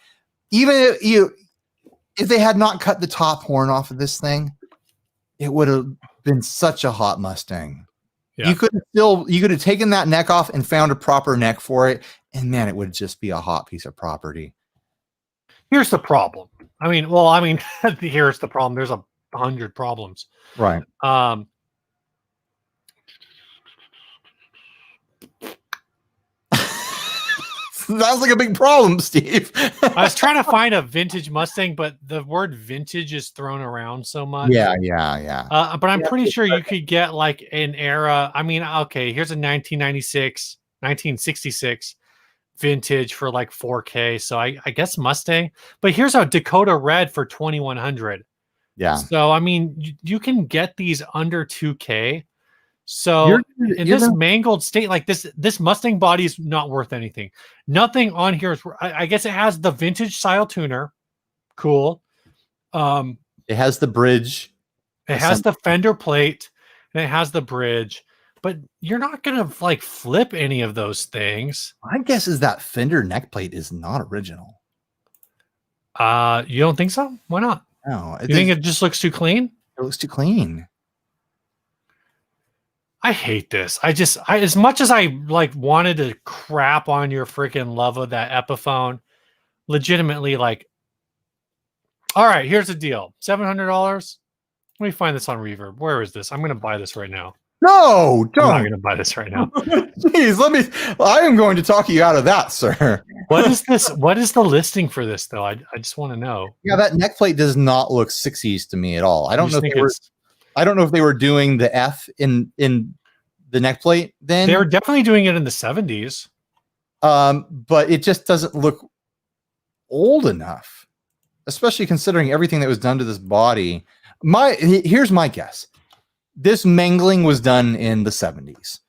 Even if they had not cut the top horn off of this thing, it would have been such a hot Mustang. Yeah. You could have taken that neck off and found a proper neck for it, and man, it would just be a hot piece of property. Here's the problem. Here's the problem. There's 100 problems. Right. Sounds like a big problem, Steve. I was trying to find a vintage Mustang, but the word vintage is thrown around so much. Yeah. But I'm pretty sure you could get like an era. I mean, okay, here's a 1966 vintage for like 4K. So I guess Mustang. But here's a Dakota Red for 2100. Yeah. So I mean, you can get these under 2K. So in this mangled state, like this Mustang body is not worth anything. Nothing on here is. I guess it has the vintage style tuner. Cool. It has the bridge. It has the fender plate, and it has the bridge. But you're not gonna like flip any of those things. My guess is that fender neck plate is not original. You don't think so? Why not? No. You think it just looks too clean? It looks too clean. I hate this. As much as I like wanted to crap on your freaking love of that Epiphone, legitimately, like, all right, here's the deal: $700. Let me find this on Reverb. Where is this? I'm gonna buy this right now. No, don't. I'm not gonna buy this right now. Jeez, I am going to talk you out of that, sir. What is this? What is the listing for this though? I just want to know. Yeah, that neck plate does not look 60s to me at all. I don't know if they were doing the F in the neck plate then. They were definitely doing it in the 70s. But it just doesn't look old enough, especially considering everything that was done to this body. Here's my guess. This mangling was done in the 70s.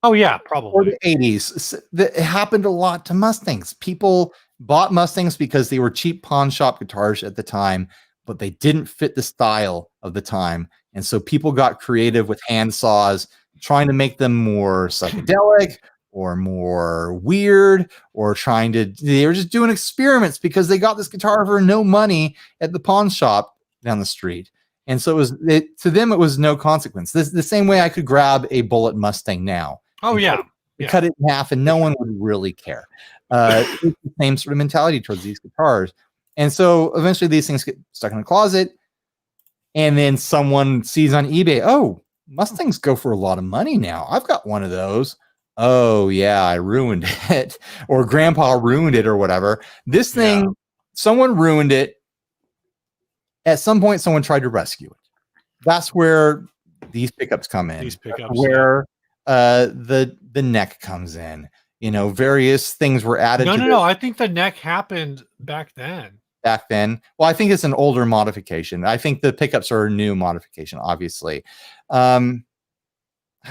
Oh yeah, probably. Or the 80s. It happened a lot to Mustangs. People bought Mustangs because they were cheap pawn shop guitars at the time, but they didn't fit the style of the time. And so people got creative with hand saws, trying to make them more psychedelic or more weird, or they were just doing experiments because they got this guitar for no money at the pawn shop down the street. And so to them, it was no consequence. The same way I could grab a Bullet Mustang now. Oh yeah. Cut it in half and no one would really care. It's the same sort of mentality towards these guitars. And so eventually these things get stuck in a closet, and then someone sees on eBay, oh, Mustangs go for a lot of money now. I've got one of those. Oh yeah, I ruined it. Or grandpa ruined it or whatever. This thing, someone ruined it. At some point, someone tried to rescue it. That's where these pickups come in. Where the neck comes in. Various things were added. No. I think the neck happened back then. Well, I think it's an older modification. I think the pickups are a new modification, obviously. I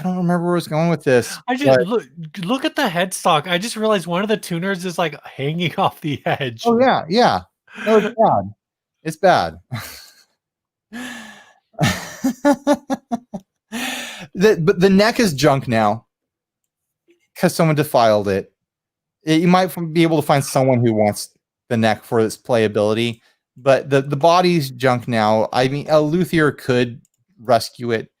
don't remember where I was going with this. I just look at the headstock. I just realized one of the tuners is like hanging off the edge. Oh yeah. No, it's bad. But the neck is junk now because someone defiled it. You might be able to find someone who wants the neck for its playability, but the body's junk now. I mean, a luthier could rescue it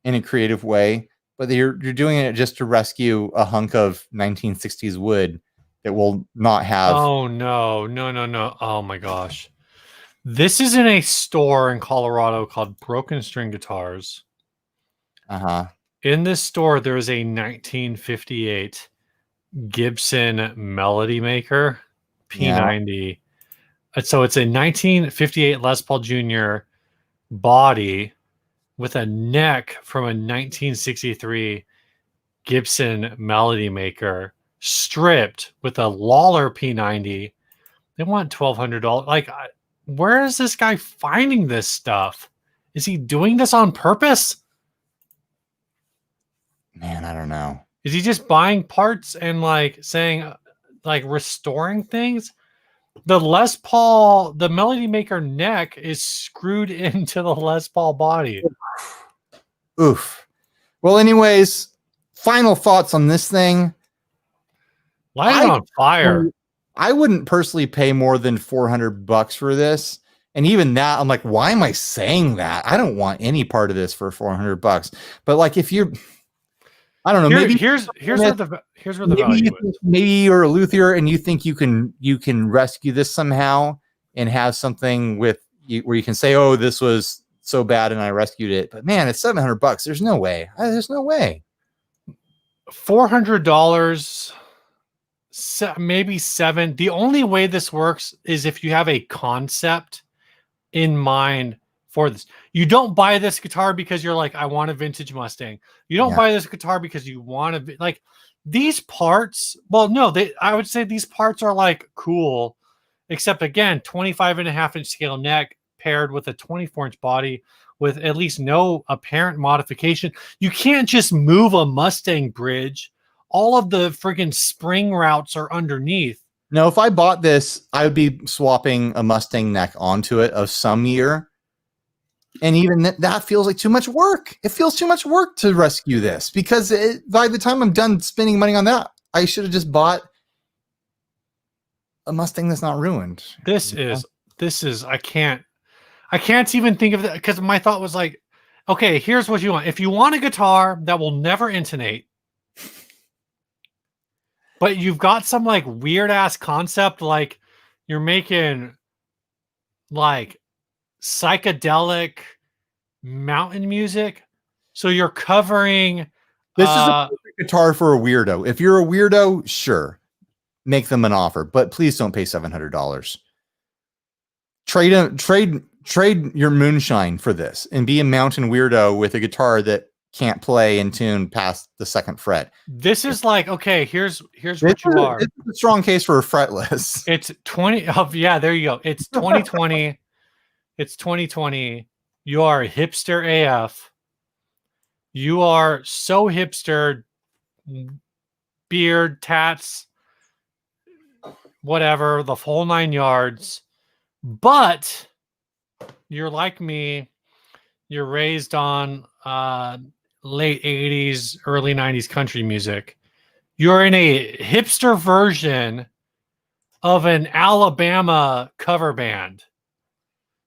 in a creative way, but you're doing it just to rescue a hunk of 1960s wood that will not have. Oh no. Oh my gosh. This is in a store in Colorado called Broken String Guitars. In this store, there is a 1958 Gibson Melody Maker P90. So it's a 1958 Les Paul Jr. body with a neck from a 1963 Gibson Melody Maker, stripped with a Lawler P90. They want $1,200. Like, where is this guy finding this stuff? Is he doing this on purpose? Man, I don't know. Is he just buying parts and like saying, like restoring things? The Les Paul, the Melody Maker neck is screwed into the Les Paul body. Oof. Well, anyways, final thoughts on this thing. Light it on fire. I wouldn't personally pay more than $400 for this. And even that, I'm like, why am I saying that? I don't want any part of this for $400. But like, if you're, I don't know, maybe here's where the value is. Maybe you're a luthier and you think you can rescue this somehow and have something with you where you can say, oh, this was so bad and I rescued it. But man, it's $700. There's no way. There's no way. $400, maybe $700. The only way this works is if you have a concept in mind for this. You don't buy this guitar because you're like, I want a vintage Mustang. You don't buy this guitar because you want to like these parts. Well, no, I would say these parts are like cool, except again, 25.5-inch scale neck paired with a 24-inch body with at least no apparent modification. You can't just move a Mustang bridge. All of the friggin' spring routes are underneath. No, if I bought this, I would be swapping a Mustang neck onto it of some year. And even that feels like too much work. It feels too much work to rescue this because by the time I'm done spending money on that, I should have just bought a Mustang that's not ruined. This is, I can't even think of that because my thought was like, okay, here's what you want. If you want a guitar that will never intonate, but you've got some like weird ass concept, like you're making like psychedelic mountain music. So you're covering. This is a perfect guitar for a weirdo. If you're a weirdo, sure, make them an offer, but please don't pay $700. Trade your moonshine for this and be a mountain weirdo with a guitar that can't play in tune past the second fret. This is like, okay, here's what you are. It's a strong case for a fretless. It's 20. Oh, yeah, there you go. It's 2020. It's 2020. You are hipster AF. You are so hipster. Beard, tats, whatever, the whole 9 yards. But you're like me. You're raised on late 80s, early 90s country music. You're in a hipster version of an Alabama cover band.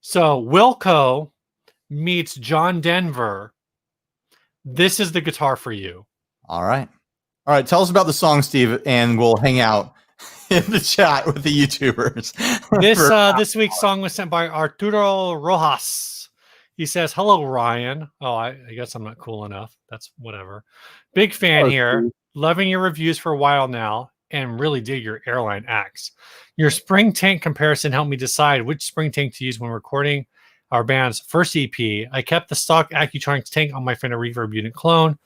So Wilco meets John Denver. This is the guitar for you. All right. All right. Tell us about the song, Steve, and we'll hang out in the chat with the YouTubers. This week's song was sent by Arturo Rojas. He says, hello, Ryan. Oh, I guess I'm not cool enough. That's whatever. Big fan here. Loving your reviews for a while now and really dig your airline acts. Your spring tank comparison helped me decide which spring tank to use when recording our band's first EP. I kept the stock Accutronics tank on my Fender Reverb unit clone.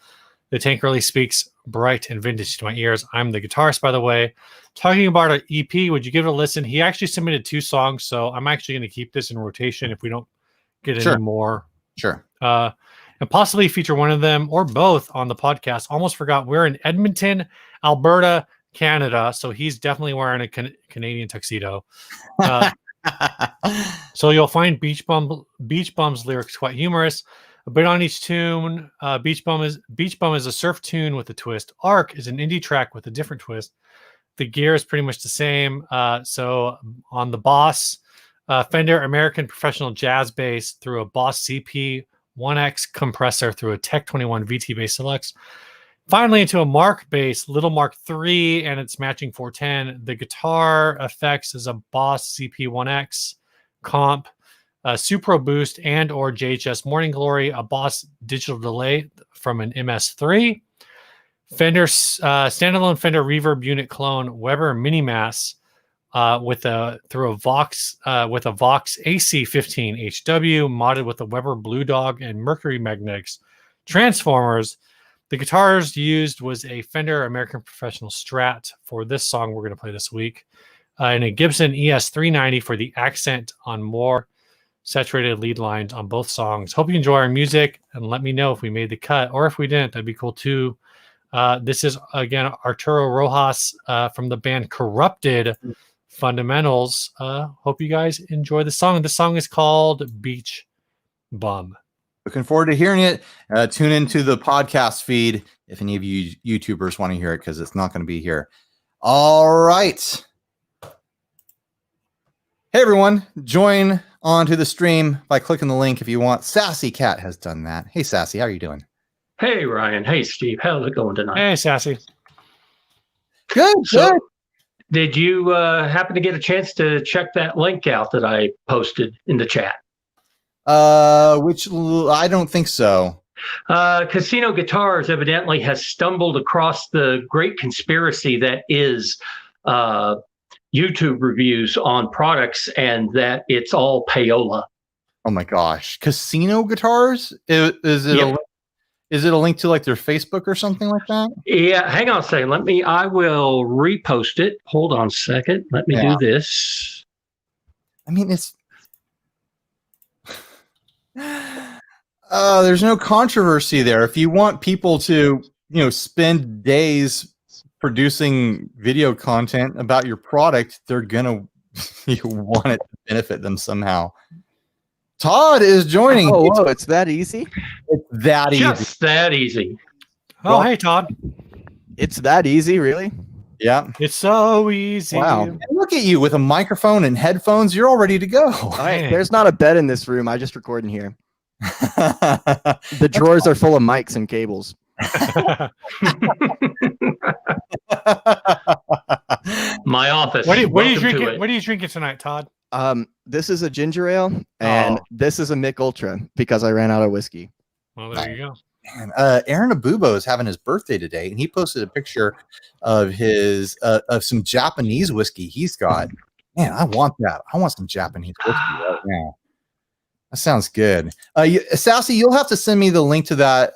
The tank really speaks bright and vintage to my ears. I'm the guitarist, by the way. Talking about our EP, would you give it a listen? He actually submitted 2 songs, so I'm actually going to keep this in rotation if we don't get any more. Sure. And possibly feature one of them or both on the podcast. Almost forgot we're in Edmonton, Alberta, Canada, so he's definitely wearing a Canadian tuxedo. So you'll find Beach Bum's lyrics quite humorous. A bit on each tune. Beach Bum is a surf tune with a twist. Arc is an indie track with a different twist. The gear is pretty much the same. So on the Boss Fender American Professional Jazz Bass through a Boss CP1X compressor through a Tech 21 VT bass selects. Finally into a Mark bass, Little Mark III, and its matching 410. The guitar effects is a Boss CP1X comp, Supro Boost and or JHS Morning Glory, a Boss digital delay from an MS3, Fender standalone Fender Reverb unit clone, Weber Minimass with a Vox AC15 HW modded with a Weber Blue Dog and Mercury Magnetics transformers. The guitars used was a Fender American Professional Strat for this song we're going to play this week, and a Gibson ES390 for the accent on more saturated lead lines on both songs. Hope you enjoy our music and let me know if we made the cut or if we didn't. That'd be cool too. This is, again, Arturo Rojas from the band Corrupted Fundamentals. Hope you guys enjoy the song. The song is called Beach Bum. Looking forward to hearing it. Tune into the podcast feed if any of you YouTubers want to hear it, because it's not going to be here. All right. Hey, everyone. Join onto the stream by clicking the link if you want. Sassy Cat has done that. Hey, Sassy, how are you doing? Hey, Ryan. Hey, Steve. How's it going tonight? Hey, Sassy. Good, So, good. did you happen to get a chance to check that link out that I posted in the chat? Which I don't think so. Casino Guitars evidently has stumbled across the great conspiracy that is YouTube reviews on products, and that it's all payola. Oh my gosh. Casino Guitars? Is it Yep. is it a link to like their Facebook or something like that? Yeah, hang on a second. I will repost it. Hold on a second. Let me do this. I mean, it's there's no controversy there. If you want people to, spend days producing video content about your product, they're gonna you want it to benefit them somehow. Todd is joining. Oh, whoa, it's that easy? It's that easy. Just that easy. Oh, hey, Todd. It's that easy, really? Yeah. It's so easy. Wow. And look at you with a microphone and headphones. You're all ready to go. All right, there's not a bed in this room. I just record in here. The drawers are full of mics and cables. My office. What are you Welcome to drinking? it. What are you drinking tonight, Todd? This is a ginger ale, and this is a Mick Ultra because I ran out of whiskey. Well, there you go. Man, Aaron Abubo is having his birthday today, and he posted a picture of his of some Japanese whiskey he's got. Man, I want that. I want some Japanese whiskey right now. That sounds good. Sassy, you'll have to send me the link to that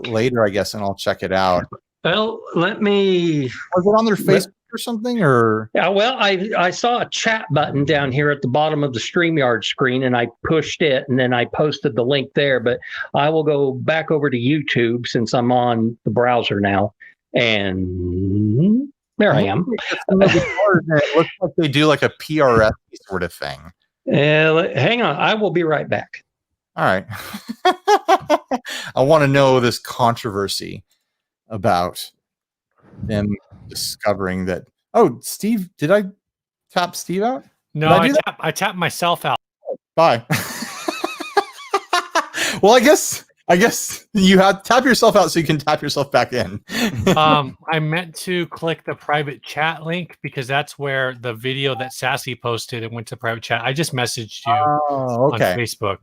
later, I guess, and I'll check it out. Well, let me. Was it on their Facebook or something? Or Yeah, well, I saw a chat button down here at the bottom of the StreamYard screen, and I pushed it, and then I posted the link there. But I will go back over to YouTube since I'm on the browser now, and there I am. It looks like they do like a PRS sort of thing. Hang on, I will be right back. All right. I want to know this controversy about them discovering that. Oh, Steve, did I tap Steve out? No, I tapped myself out. Bye. Well, I guess you have tap yourself out so you can tap yourself back in. I meant to click the private chat link because that's where the video that Sassy posted and went to private chat. I just messaged you on Facebook.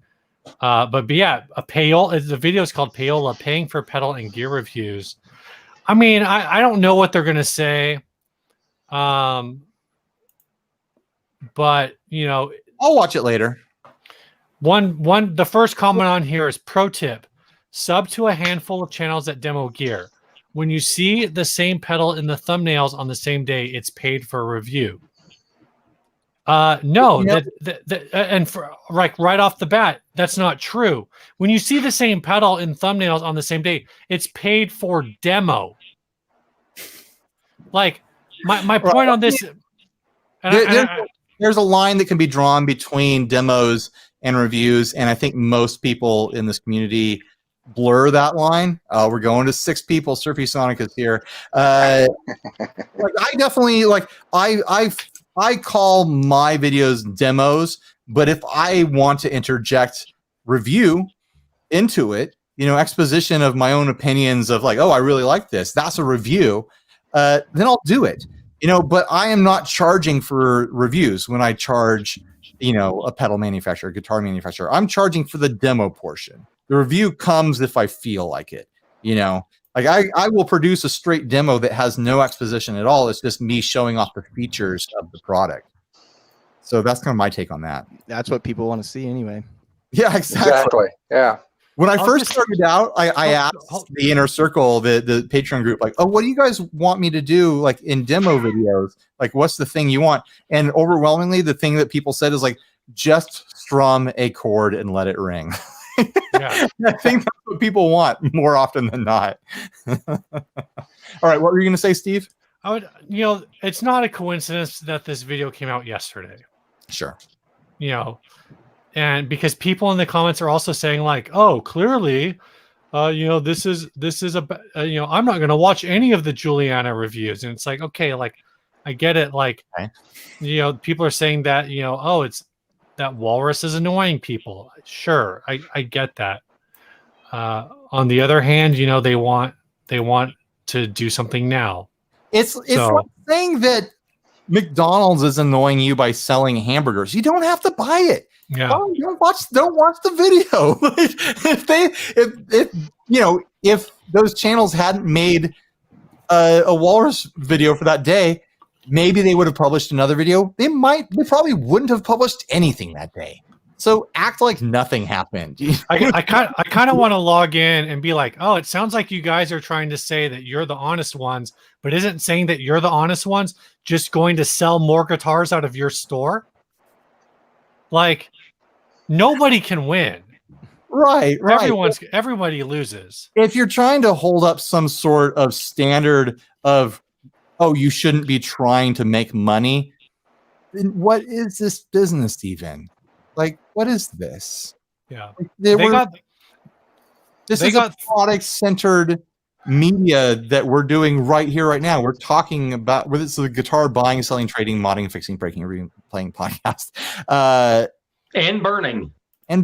But yeah, the video is called Payola, Paying for Pedal and Gear Reviews. I mean, I don't know what they're going to say. But, I'll watch it later. The first comment on here is pro tip: sub to a handful of channels that demo gear. When you see the same pedal in the thumbnails on the same day, it's paid for review. No, and for right off the bat, that's not true. When you see the same pedal in thumbnails on the same day, it's paid for demo. Like my point on this, there's a line that can be drawn between demos and reviews, and I think most people in this community blur that line. We're going to 6 people. Surfy Sonic is here. I definitely I call my videos demos, but if I want to interject review into it, exposition of my own opinions of I really like this, that's a review, then I'll do it. But I am not charging for reviews when I charge, a pedal manufacturer, guitar manufacturer. I'm charging for the demo portion. The review comes if I feel like it, I will produce a straight demo that has no exposition at all. It's just me showing off the features of the product. So that's kind of my take on that. That's what people want to see anyway. Yeah, exactly. Yeah. When I first started out, I asked the inner circle, the Patreon group, what do you guys want me to do in demo videos? What's the thing you want? And overwhelmingly, the thing that people said is just strum a chord and let it ring. Yeah. I think that's what people want more often than not. All right, what were you going to say, Steve? I would, it's not a coincidence that this video came out yesterday. Sure. And because people in the comments are also saying like, oh, clearly, this is I'm not going to watch any of the Juliana reviews. And it's like, okay, like I get it. Like, okay. People are saying that, oh, it's that Walrus is annoying people. Sure. I get that. On the other hand, they want to do something now. It's like saying that McDonald's is annoying you by selling hamburgers. You don't have to buy it. Yeah. Don't watch the video. if those channels hadn't made a Walrus video for that day, maybe they would have published another video. They probably wouldn't have published anything that day. So act like nothing happened. I kind of want to log in and be like, oh, it sounds like you guys are trying to say that you're the honest ones, but isn't saying that you're the honest ones just going to sell more guitars out of your store? Like, nobody can win. Right. Everybody loses. If you're trying to hold up some sort of standard of, oh, you shouldn't be trying to make money, then what is this business even? Like, what is this? Yeah. This is a product-centered media that we're doing right here, right now. We're talking about whether it's a guitar buying, selling, trading, modding, fixing, breaking, reading, playing podcast. And burning. I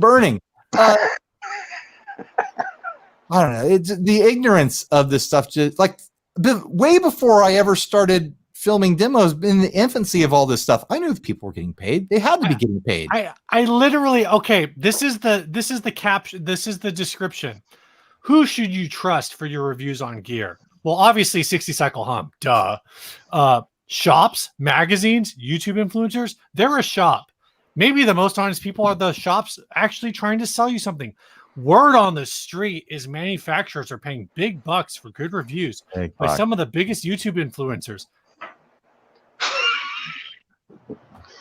don't know. It's the ignorance of this stuff. Just like way before I ever started filming demos, in the infancy of all this stuff, I knew if people were getting paid. They had to be getting paid. I literally, okay, this is the caption. This is the description. Who should you trust for your reviews on gear? Well, obviously 60 Cycle Hum, duh. Shops, magazines, YouTube influencers, they're a shop. Maybe the most honest people are the shops actually trying to sell you something. Word on the street is manufacturers are paying big bucks for good reviews by some of the biggest YouTube influencers.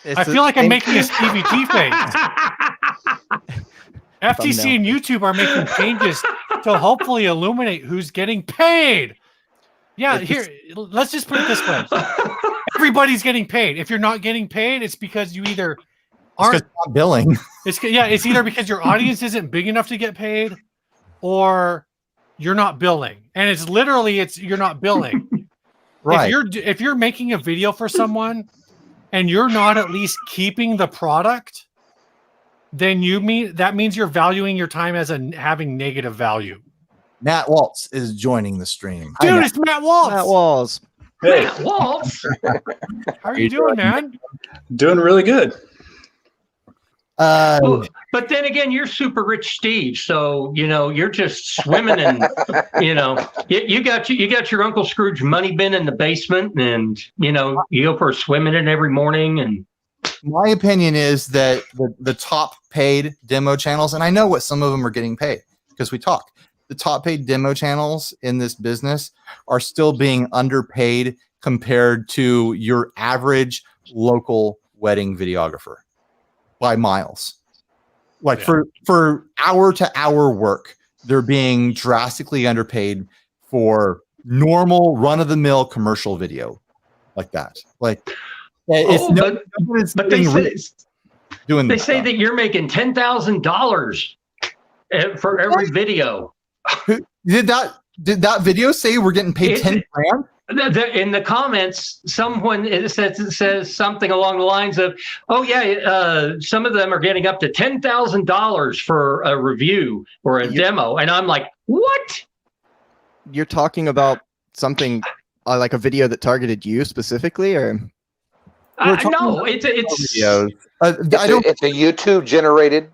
I feel like I'm making a Stevie G face. FTC and YouTube are making changes to hopefully illuminate who's getting paid. Yeah, here, let's just put it this way. Everybody's getting paid. If you're not getting paid, it's because you either aren't not billing. It's either because your audience isn't big enough to get paid, or you're not billing. And it's literally you're not billing. Right. If you're making a video for someone and you're not at least keeping the product, then that means you're valuing your time as having negative value. Matt Waltz is joining the stream. Dude, it's Matt Waltz. Matt Waltz. Hey. Matt Waltz. How are you doing, man? Doing really good. But then again, you're super rich, Steve. So you're just swimming in. You got your Uncle Scrooge money bin in the basement, and you go for a swim in it every morning. And my opinion is that the top paid demo channels, and I know what some of them are getting paid because we talk. The top paid demo channels in this business are still being underpaid compared to your average local wedding videographer by miles. Like for hour to hour work, they're being drastically underpaid for normal run of the mill commercial video like that. Like but they say that you're making $10,000 for every video. Did that video say we're getting paid 10 grand? In the comments, someone says something along the lines of, "Oh yeah, some of them are getting up to $10,000 for a review or a demo," and I'm like, "What?" You're talking about something like a video that targeted you specifically, or? No, it's videos. It's a YouTube generated.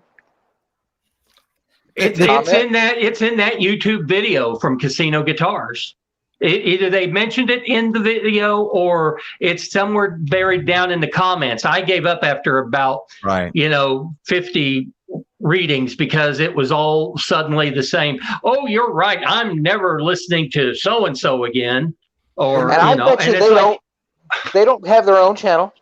It's in that YouTube video from Casino Guitars. Either they mentioned it in the video or it's somewhere buried down in the comments. I gave up after about 50 readings because it was all suddenly the same. Oh, you're right. I'm never listening to so and so again. Or and I bet you they don't have their own channel.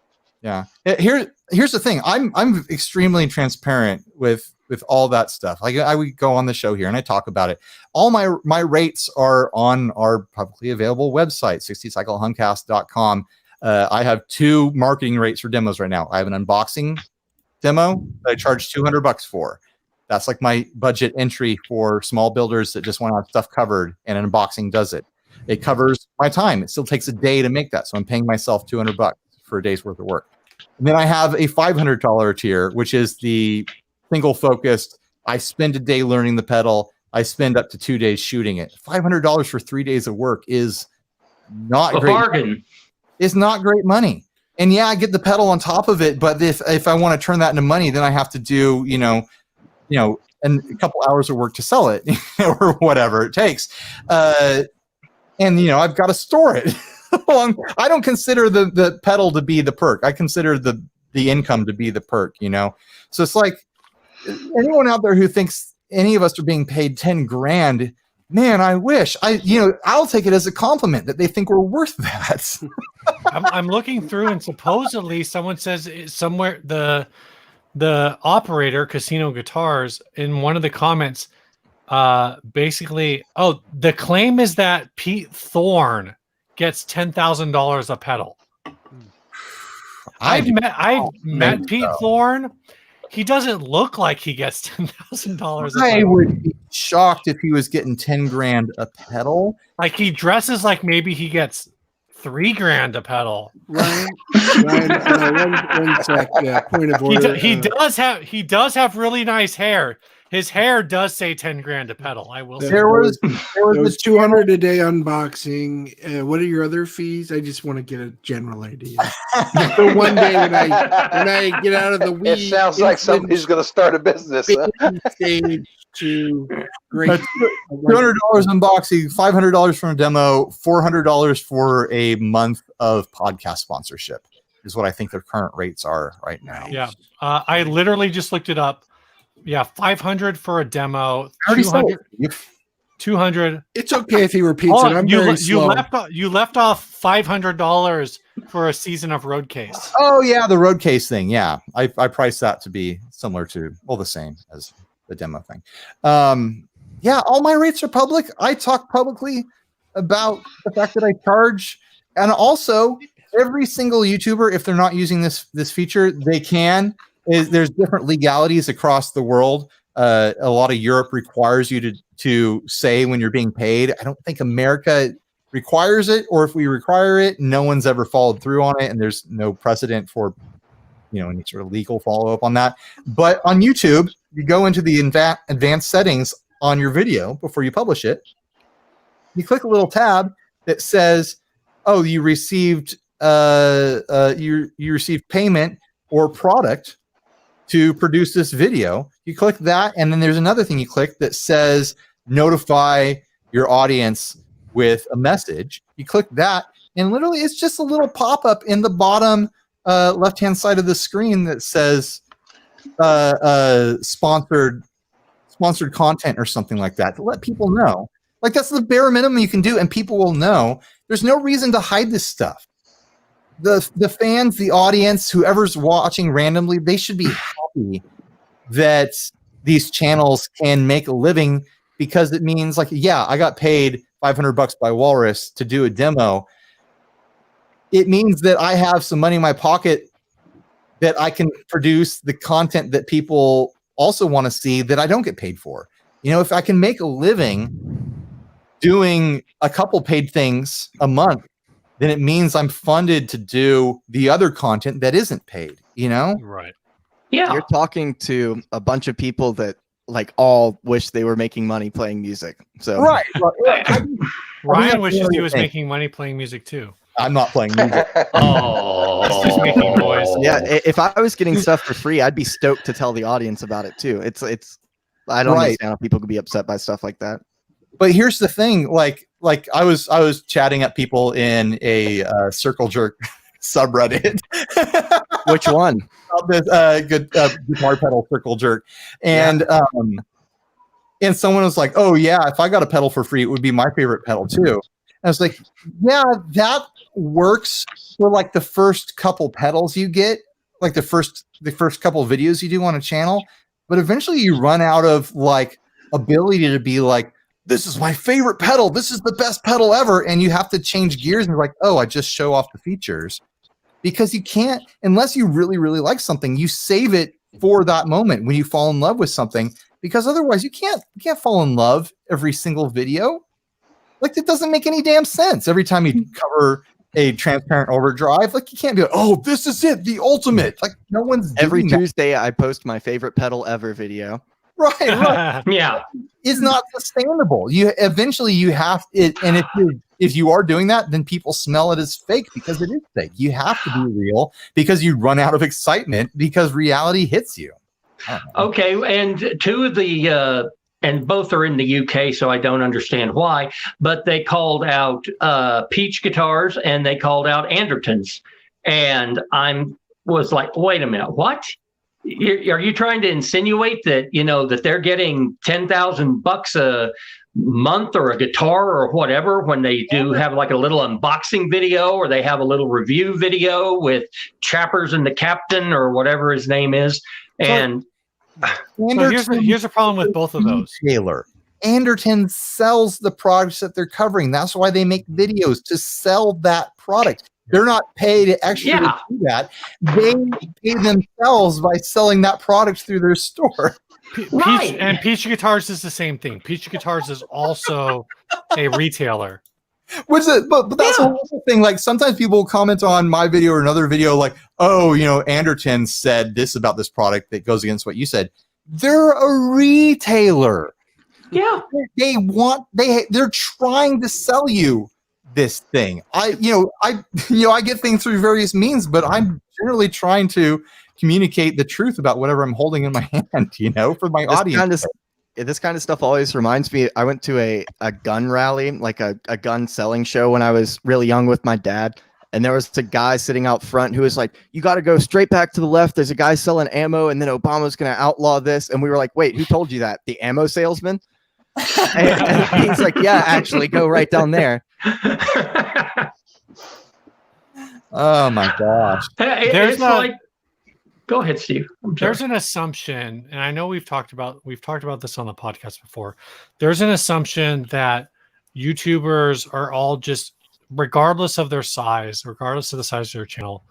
Yeah. Here's the thing. I'm extremely transparent with all that stuff. Like I would go on the show here and I talk about it. All my rates are on our publicly available website, 60cyclehumcast.com. I have 2 marketing rates for demos right now. I have an unboxing demo that I charge $200 for. That's like my budget entry for small builders that just want to have stuff covered, and an unboxing does it. It covers my time. It still takes a day to make that, so I'm paying myself $200 for a day's worth of work. And then I have a $500 tier, which is the single focused. I spend a day learning the pedal. I spend up to 2 days shooting it. $500 for 3 days of work is not A great. bargain. It's not great money. And yeah, I get the pedal on top of it, but if I want to turn that into money, then I have to do, and a couple hours of work to sell it or whatever it takes. And I've got to store it. I don't consider the pedal to be the perk. I consider the income to be the perk, So it's like anyone out there who thinks any of us are being paid 10 grand, man, I wish I'll take it as a compliment that they think we're worth that. I'm looking through, and supposedly someone says somewhere the operator, Casino Guitars, in one of the comments, basically, the claim is that Pete Thorne gets $10,000 a pedal. I've met Pete Thorne. He doesn't look like he gets $10,000. I would be shocked if he was getting 10 grand a pedal. Like, he dresses like maybe he gets $3 grand a pedal. Ryan, one sec. Point of order. He does have really nice hair. His hair does say 10 grand a pedal. I will say. There was 200 a day unboxing. What are your other fees? I just want to get a general idea. For one day when I get out of the weeds, it sounds like somebody's going to start a business. Huh? Stage to great. $200 unboxing, $500 for a demo, $400 for a month of podcast sponsorship is what I think their current rates are right now. Yeah, I literally just looked it up. Yeah, $500 for a demo. 200. It's okay if he repeats it. I'm very slow. You left off $500 for a season of road case. Oh yeah, the road case thing. Yeah, I priced that to be similar to, the same as the demo thing. Yeah, all my rates are public. I talk publicly about the fact that I charge, and also every single YouTuber, if they're not using this feature, they can. There's different legalities across the world. A lot of Europe requires you to say when you're being paid. I don't think America requires it, or if we require it, no one's ever followed through on it, and there's no precedent for any sort of legal follow-up on that. But on YouTube, you go into the advanced settings on your video before you publish it. You click a little tab that says, "Oh, you received you received payment or product to produce this video." You click that, and then there's another thing you click that says notify your audience with a message. You click that, and literally it's just a little pop-up in the bottom left-hand side of the screen that says sponsored content or something like that, to let people know. Like, that's the bare minimum you can do, and people will know. There's no reason to hide this stuff. The fans, the audience, whoever's watching randomly, they should be happy that these channels can make a living, because it means, like, yeah, I got paid $500 by Walrus to do a demo. It means that I have some money in my pocket that I can produce the content that people also want to see that I don't get paid for. If I can make a living doing a couple paid things a month, then it means I'm funded to do the other content that isn't paid, Right. Yeah. You're talking to a bunch of people that all wish they were making money playing music. So right. Ryan wishes he was making money playing music too. I'm not playing music. It's just making noise. yeah, if I was getting stuff for free, I'd be stoked to tell the audience about it too. It's I don't understand how people could be upset by stuff like that. But here's the thing, like I was chatting up people in a Circle Jerk subreddit. Which one? This good guitar pedal Circle Jerk, and someone was like, "Oh yeah, if I got a pedal for free, it would be my favorite pedal too." I was like, yeah, that works for like the first couple pedals you get, like the first couple of videos you do on a channel, but eventually you run out of like ability to be like, this is my favorite pedal, this is the best pedal ever, and you have to change gears and be like, oh, I just show off the features. Because you can't, unless you really, really like something, you save it for that moment when you fall in love with something, because otherwise you can't fall in love every single video. Like, it doesn't make any damn sense. Every time you cover a transparent overdrive, like, you can't be like, oh, this is it, the ultimate. Like, no one's Every doing Tuesday I post my favorite pedal ever video. that. Right. Yeah. It's not sustainable. You eventually you have it, and if you are doing that, then people smell it as fake because it is fake. You have to be real because you run out of excitement because reality hits you. Okay, and two of the and both are in the UK, so I don't understand why, but they called out Peach guitars and they called out Andertons, and was like, wait a minute, what? Are you trying to insinuate that that they're getting $10,000 a month or a guitar or whatever when they do have like a little unboxing video or they have a little review video with Chappers and the Captain or whatever his name is? And so here's a problem with both of those. Taylor Anderton sells the products that they're covering. That's why they make videos, to sell that product. They're not paid extra to do that. They pay themselves by selling that product through their store. Peach Guitars is the same thing. Peach Guitars is also a retailer. But that's the whole thing. Like, sometimes people will comment on my video or another video like, oh, Anderton said this about this product that goes against what you said. They're a retailer. Yeah. They're trying to sell you this thing. I get things through various means, but I'm generally trying to communicate the truth about whatever I'm holding in my hand, for my audience. This kind of stuff always reminds me. I went to a gun rally, like a gun selling show when I was really young with my dad. And there was a guy sitting out front who was like, you got to go straight back to the left. There's a guy selling ammo, and then Obama's going to outlaw this. And we were like, wait, who told you that? The ammo salesman? and he's like, yeah, actually, go right down there. Oh my gosh. Go ahead, Steve. There's an assumption, and I know we've talked about this on the podcast before. There's an assumption that YouTubers are all just, regardless of their size, regardless of the size of their channel,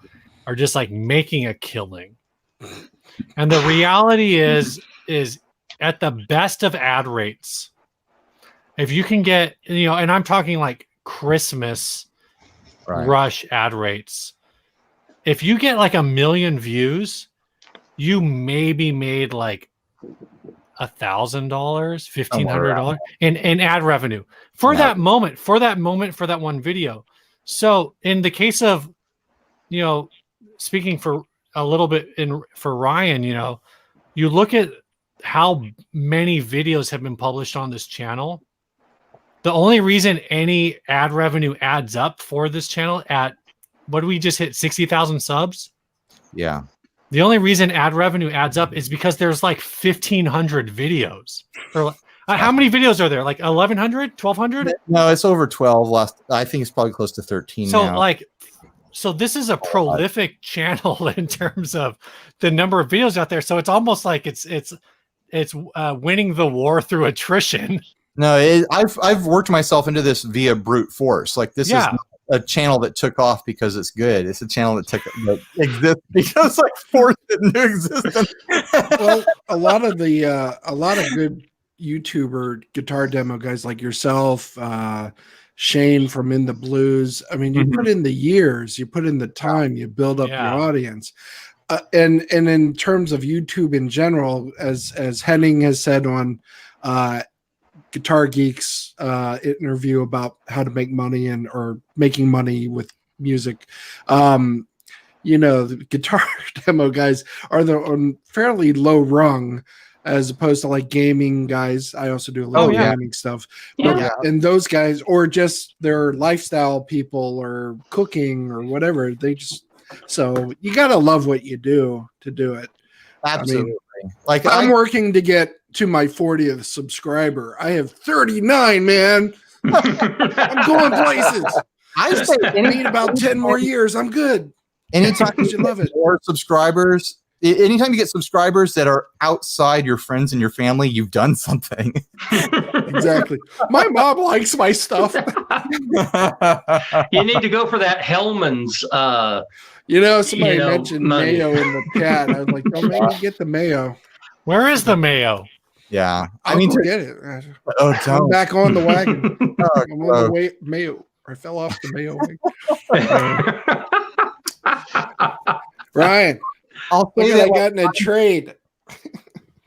are just like making a killing. And the reality is at the best of ad rates, if you can get, and I'm talking like Christmas rush ad rates, if you get like 1 million views, you maybe made like $1,000, $1,500 in ad revenue for that moment, for that one video. So in the case of, speaking for a little bit for Ryan, you look at how many videos have been published on this channel. The only reason any ad revenue adds up for this channel at, what do we just hit, 60,000 subs? Yeah. The only reason ad revenue adds up is because there's like 1,500 videos. Or how many videos are there? Like 1,100, 1,200? No, it's over 12. I think it's probably close to 13 now. So this is a prolific channel in terms of the number of videos out there. So it's almost like it's winning the war through attrition. No, I've worked myself into this via brute force. Like, this is not a channel that took off because it's good. It's a channel that exists because like forced it into existence. Well, a lot of good YouTuber guitar demo guys like yourself, Shane from In the Blues. I mean, you put in the years, you put in the time, you build up your audience. And in terms of YouTube in general, as Henning has said on Guitar Geek's interview about how to make money or making money with music, the guitar demo guys are on fairly low rung as opposed to like gaming guys. I also do a little gaming stuff. And those guys, or just their lifestyle people or cooking or whatever, so you got to love what you do to do it. Absolutely. I'm working to get to my 40th subscriber. I have 39, man. I'm going places. I say I need about 10 more years. I'm good. anytime You love it. more subscribers, anytime you get subscribers that are outside your friends and your family, you've done something. Exactly. My mom likes my stuff. You need to go for that Hellman's. Somebody mentioned money. mayo in the chat. I was like, don't make me get the mayo. Where is the mayo? Yeah. I mean, get it. I'm don't. back on the wagon. Oh, I'm on the way. Mayo. I fell off the mayo wagon. Ryan, I'll say I that got in a trade.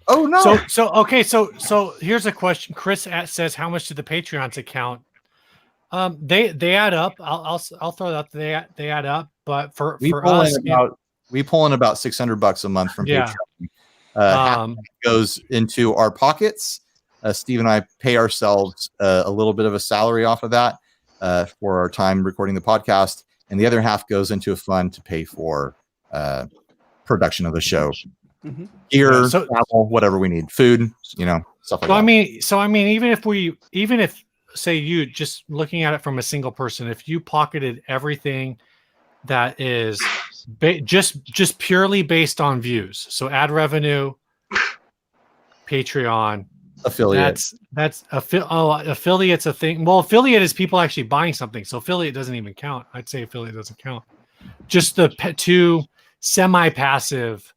Oh no. So here's a question. Chris says, how much do the Patreons account? They add up. I'll throw that they add up. But for us, we pull in about $600 a month from yeah. Patreon. Half goes into our pockets. Steve and I pay ourselves a little bit of a salary off of that for our time recording the podcast, and the other half goes into a fund to pay for production of the show. Mm-hmm. Gear, travel, whatever we need, food, stuff like that. I mean, even if say you just looking at it from a single person, if you pocketed everything that is just purely based on views, so ad revenue, Patreon, affiliate, affiliate's a thing. Well, affiliate is people actually buying something, so affiliate doesn't even count. I'd say affiliate doesn't count. Just the two semi-passive.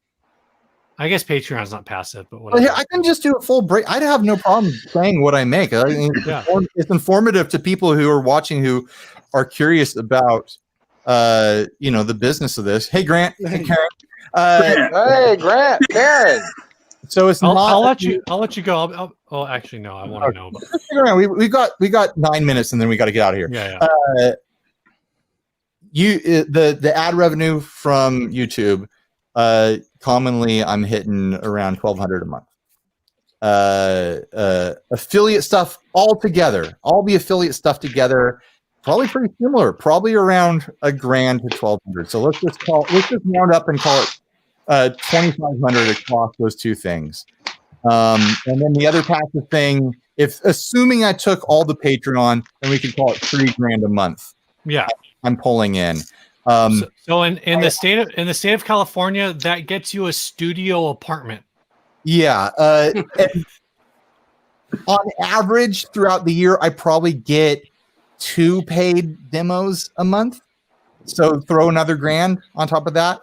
I guess Patreon's not passive, but whatever. I can just do a full break. I'd have no problem saying what I make. It's informative to people who are watching who are curious about, the business of this. Hey, Grant. Hey, Karen. Hey, Grant. Karen. So it's I'll let you go. Actually, no. I want to know. We got 9 minutes, and then we got to get out of here. Yeah. The ad revenue from YouTube. Commonly I'm hitting around $1,200 a month. Affiliate stuff all the affiliate stuff together, probably pretty similar, probably around $1,000 to $1,200. So let's just round up and call it $2,500 across those two things. And then the other passive thing, assuming I took all the Patreon, then we could call it $3,000 a month. Yeah, I'm pulling in. So in the state of California, that gets you a studio apartment. Yeah. On average, throughout the year, I probably get 2 paid demos a month. So throw another $1,000 on top of that.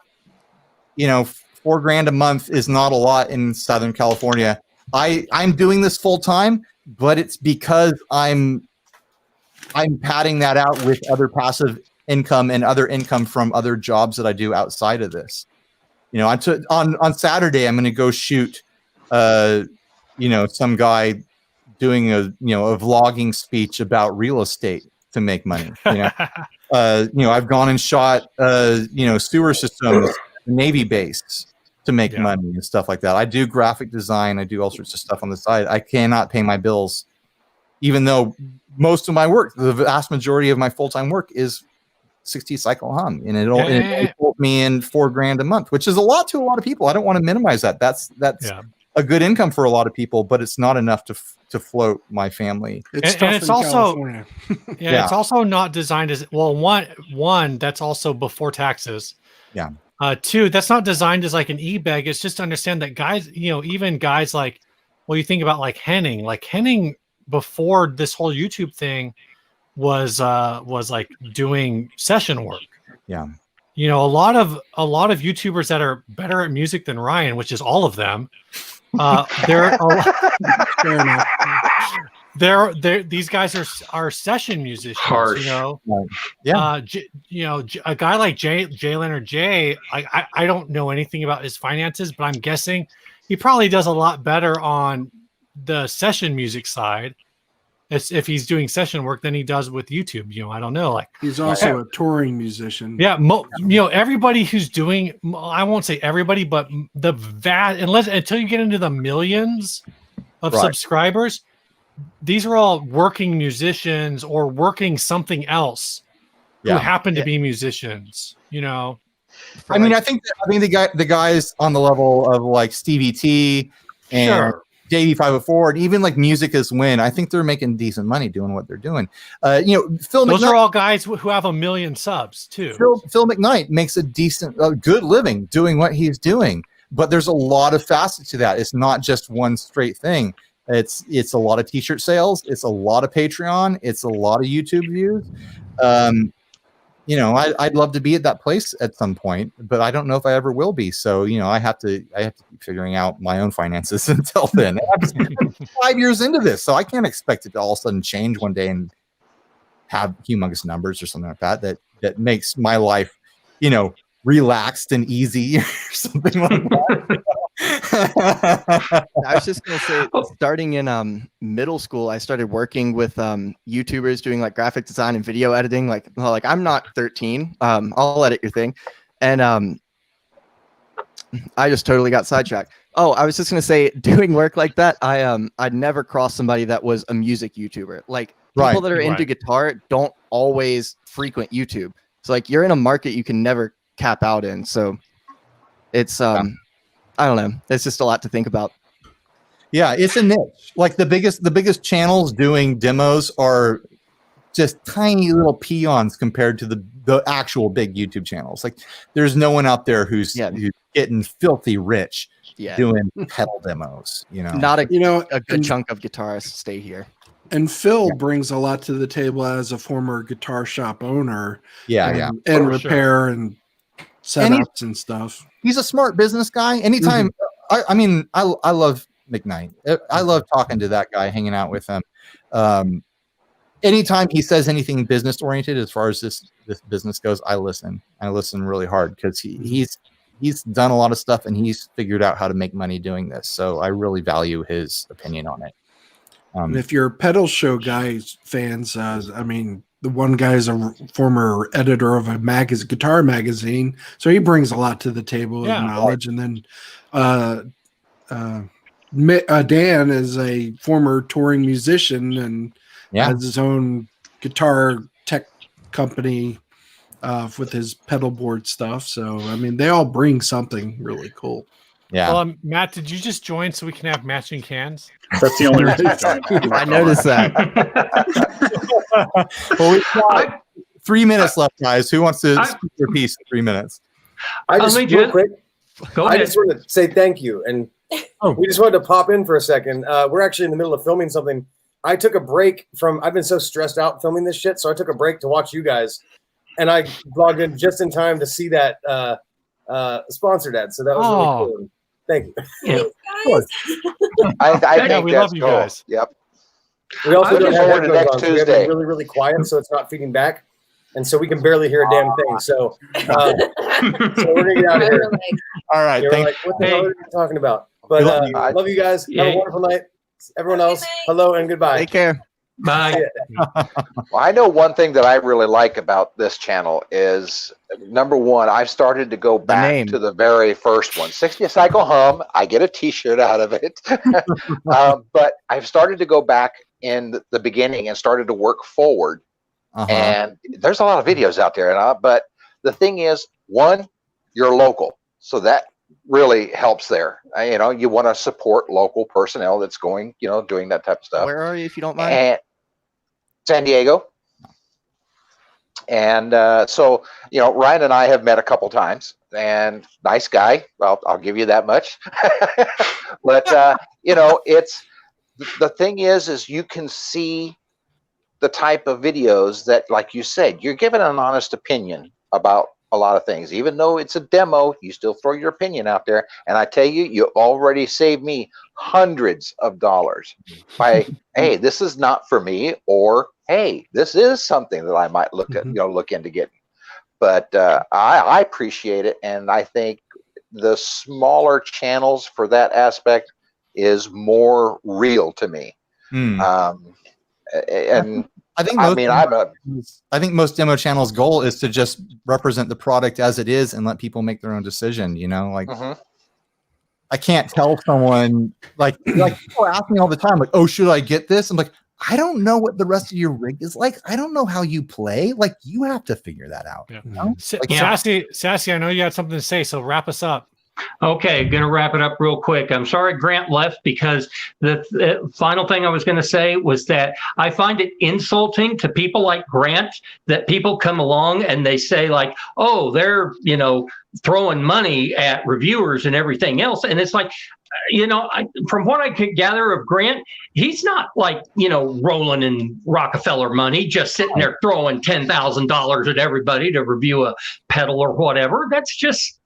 $4,000 a month is not a lot in Southern California. I'm doing this full time, but it's because I'm padding that out with other passive income and other income from other jobs that I do outside of this. On Saturday, I'm going to go shoot, some guy doing a vlogging speech about real estate to make money. I've gone and shot, sewer systems, Navy base to make money and stuff like that. I do graphic design. I do all sorts of stuff on the side. I cannot pay my bills, even though most of my work, the vast majority of my full-time work is 60 cycle hum, and it'll put me in $4,000 a month, which is a lot to a lot of people. I don't want to minimize that. That's a good income for a lot of people, but it's not enough to float my family. It's also it's also not designed as one that's also before taxes. Yeah. 2, that's not designed as like an e-bag. It's just to understand that guys, even guys like, well, you think about like Henning before this whole YouTube thing was like doing session work. Yeah. A lot of YouTubers that are better at music than Ryan, which is all of them. These guys are session musicians. Harsh. Yeah. A guy like Jay Leonard J, I don't know anything about his finances, but I'm guessing he probably does a lot better on the session music side if he's doing session work than he does with YouTube. I don't know. Like, he's also a touring musician. Yeah. Everybody who's doing, I won't say everybody, but until you get into the millions of subscribers, these are all working musicians or working something else who happen to be musicians, I mean, I think the guys on the level of like Stevie T and JV504, and even like Music Is Win. I think they're making decent money doing what they're doing. Phil Those McKnight, are all guys who have 1 million subs too. Phil McKnight makes a decent, good living doing what he's doing. But there's a lot of facets to that. It's not just one straight thing. It's a lot of t-shirt sales. It's a lot of Patreon. It's a lot of YouTube views. I'd love to be at that place at some point, but I don't know if I ever will be. So, I have to keep figuring out my own finances until then. I'm 5 years into this, so I can't expect it to all of a sudden change one day and have humongous numbers or something like that makes my life, relaxed and easy or something like that. I was just gonna say, starting in middle school, I started working with YouTubers doing like graphic design and video editing. Like I'm not 13. I'll edit your thing, and I just totally got sidetracked. Oh, I was just gonna say, doing work like that, I'd never cross somebody that was a music YouTuber. Like people that are into guitar don't always frequent YouTube. So like you're in a market you can never cap out in. So it's I don't know. It's just a lot to think about. Yeah, it's a niche. Like the biggest channels doing demos are just tiny little peons compared to the actual big YouTube channels. Like there's no one out there who's getting filthy rich doing pedal demos. Not a good chunk of guitarists stay here. And Phil brings a lot to the table as a former guitar shop owner. And repair and setups and stuff. He's a smart business guy. Anytime, I love McKnight. I love talking to that guy, hanging out with him. Anytime he says anything business oriented, as far as this business goes, I listen. I listen really hard because he's done a lot of stuff and he's figured out how to make money doing this. So I really value his opinion on it. And if you're pedal show guys fans, the one guy is a former editor of a guitar magazine, so he brings a lot to the table of knowledge. And then Dan is a former touring musician and has his own guitar tech company with his pedal board stuff. So they all bring something really cool. Yeah. Well, Matt, did you just join so we can have matching cans? That's the only reason I joined. I noticed that. Well, we've got 3 minutes left, guys. Who wants to speak their piece in 3 minutes? Real quick. Go ahead. I just wanted to say thank you, and we just wanted to pop in for a second. We're actually in the middle of filming something. I took a break I've been so stressed out filming this shit, so I took a break to watch you guys, and I logged in just in time to see that sponsored ad. So that was really cool. Thank you. I think we that's love you cool. guys. Yep. We also looking forward to next We have Tuesday. it really, really quiet, so it's not feeding back, and so we can barely hear a damn thing. So, so we're gonna get out of here. All right. Like, what the hell are you talking about? But love you guys. Have a wonderful night. Everyone else, hello and goodbye. Take care. Bye. Well, I know one thing that I really like about this channel is, number one, I've started to go back to the very first one, 60 Cycle Hum. I get a T-shirt out of it. But I've started to go back in the beginning and started to work forward. And there's a lot of videos out there. But the thing is, one, you're local. So that really helps there. You want to support local personnel that's going, doing that type of stuff. Where are you, if you don't mind? And San Diego. And so, Ryan and I have met a couple times, and nice guy. Well, I'll give you that much. But, it's the thing is you can see the type of videos that, like you said, you're giving an honest opinion about a lot of things. Even though it's a demo, you still throw your opinion out there. And I tell you, you already saved me hundreds of dollars by, hey, this is not for me, or hey, this is something that I might look into getting. But I appreciate it, and I think the smaller channels for that aspect is more real to me. And I think most demo channels' goal is to just represent the product as it is and let people make their own decision. I can't tell someone like people ask me all the time, like, oh, should I get this? I'm like, I don't know what the rest of your rig is like. I don't know how you play. Like, you have to figure that out. Yeah. Sassy, I know you had something to say, so wrap us up. Okay, going to wrap it up real quick. I'm sorry Grant left because the final thing I was going to say was that I find it insulting to people like Grant that people come along and they say like, oh, they're, throwing money at reviewers and everything else. And it's like, from what I could gather of Grant, he's not like, rolling in Rockefeller money, just sitting there throwing $10,000 at everybody to review a pedal or whatever. That's just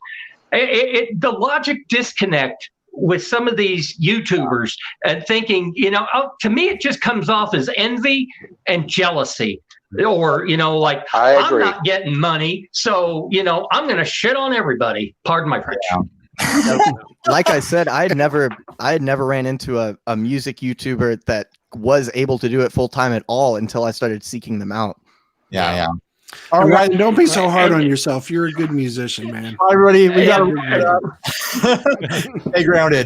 the logic disconnect with some of these YouTubers and thinking, to me, it just comes off as envy and jealousy. Or, like, I'm not getting money, so, I'm going to shit on everybody. Pardon my French. Yeah. Like I said, I had never ran into a music YouTuber that was able to do it full time at all until I started seeking them out. Yeah. All right, don't be so hard on yourself. You're a good musician, man. Everybody, we got to Hey, Grounded.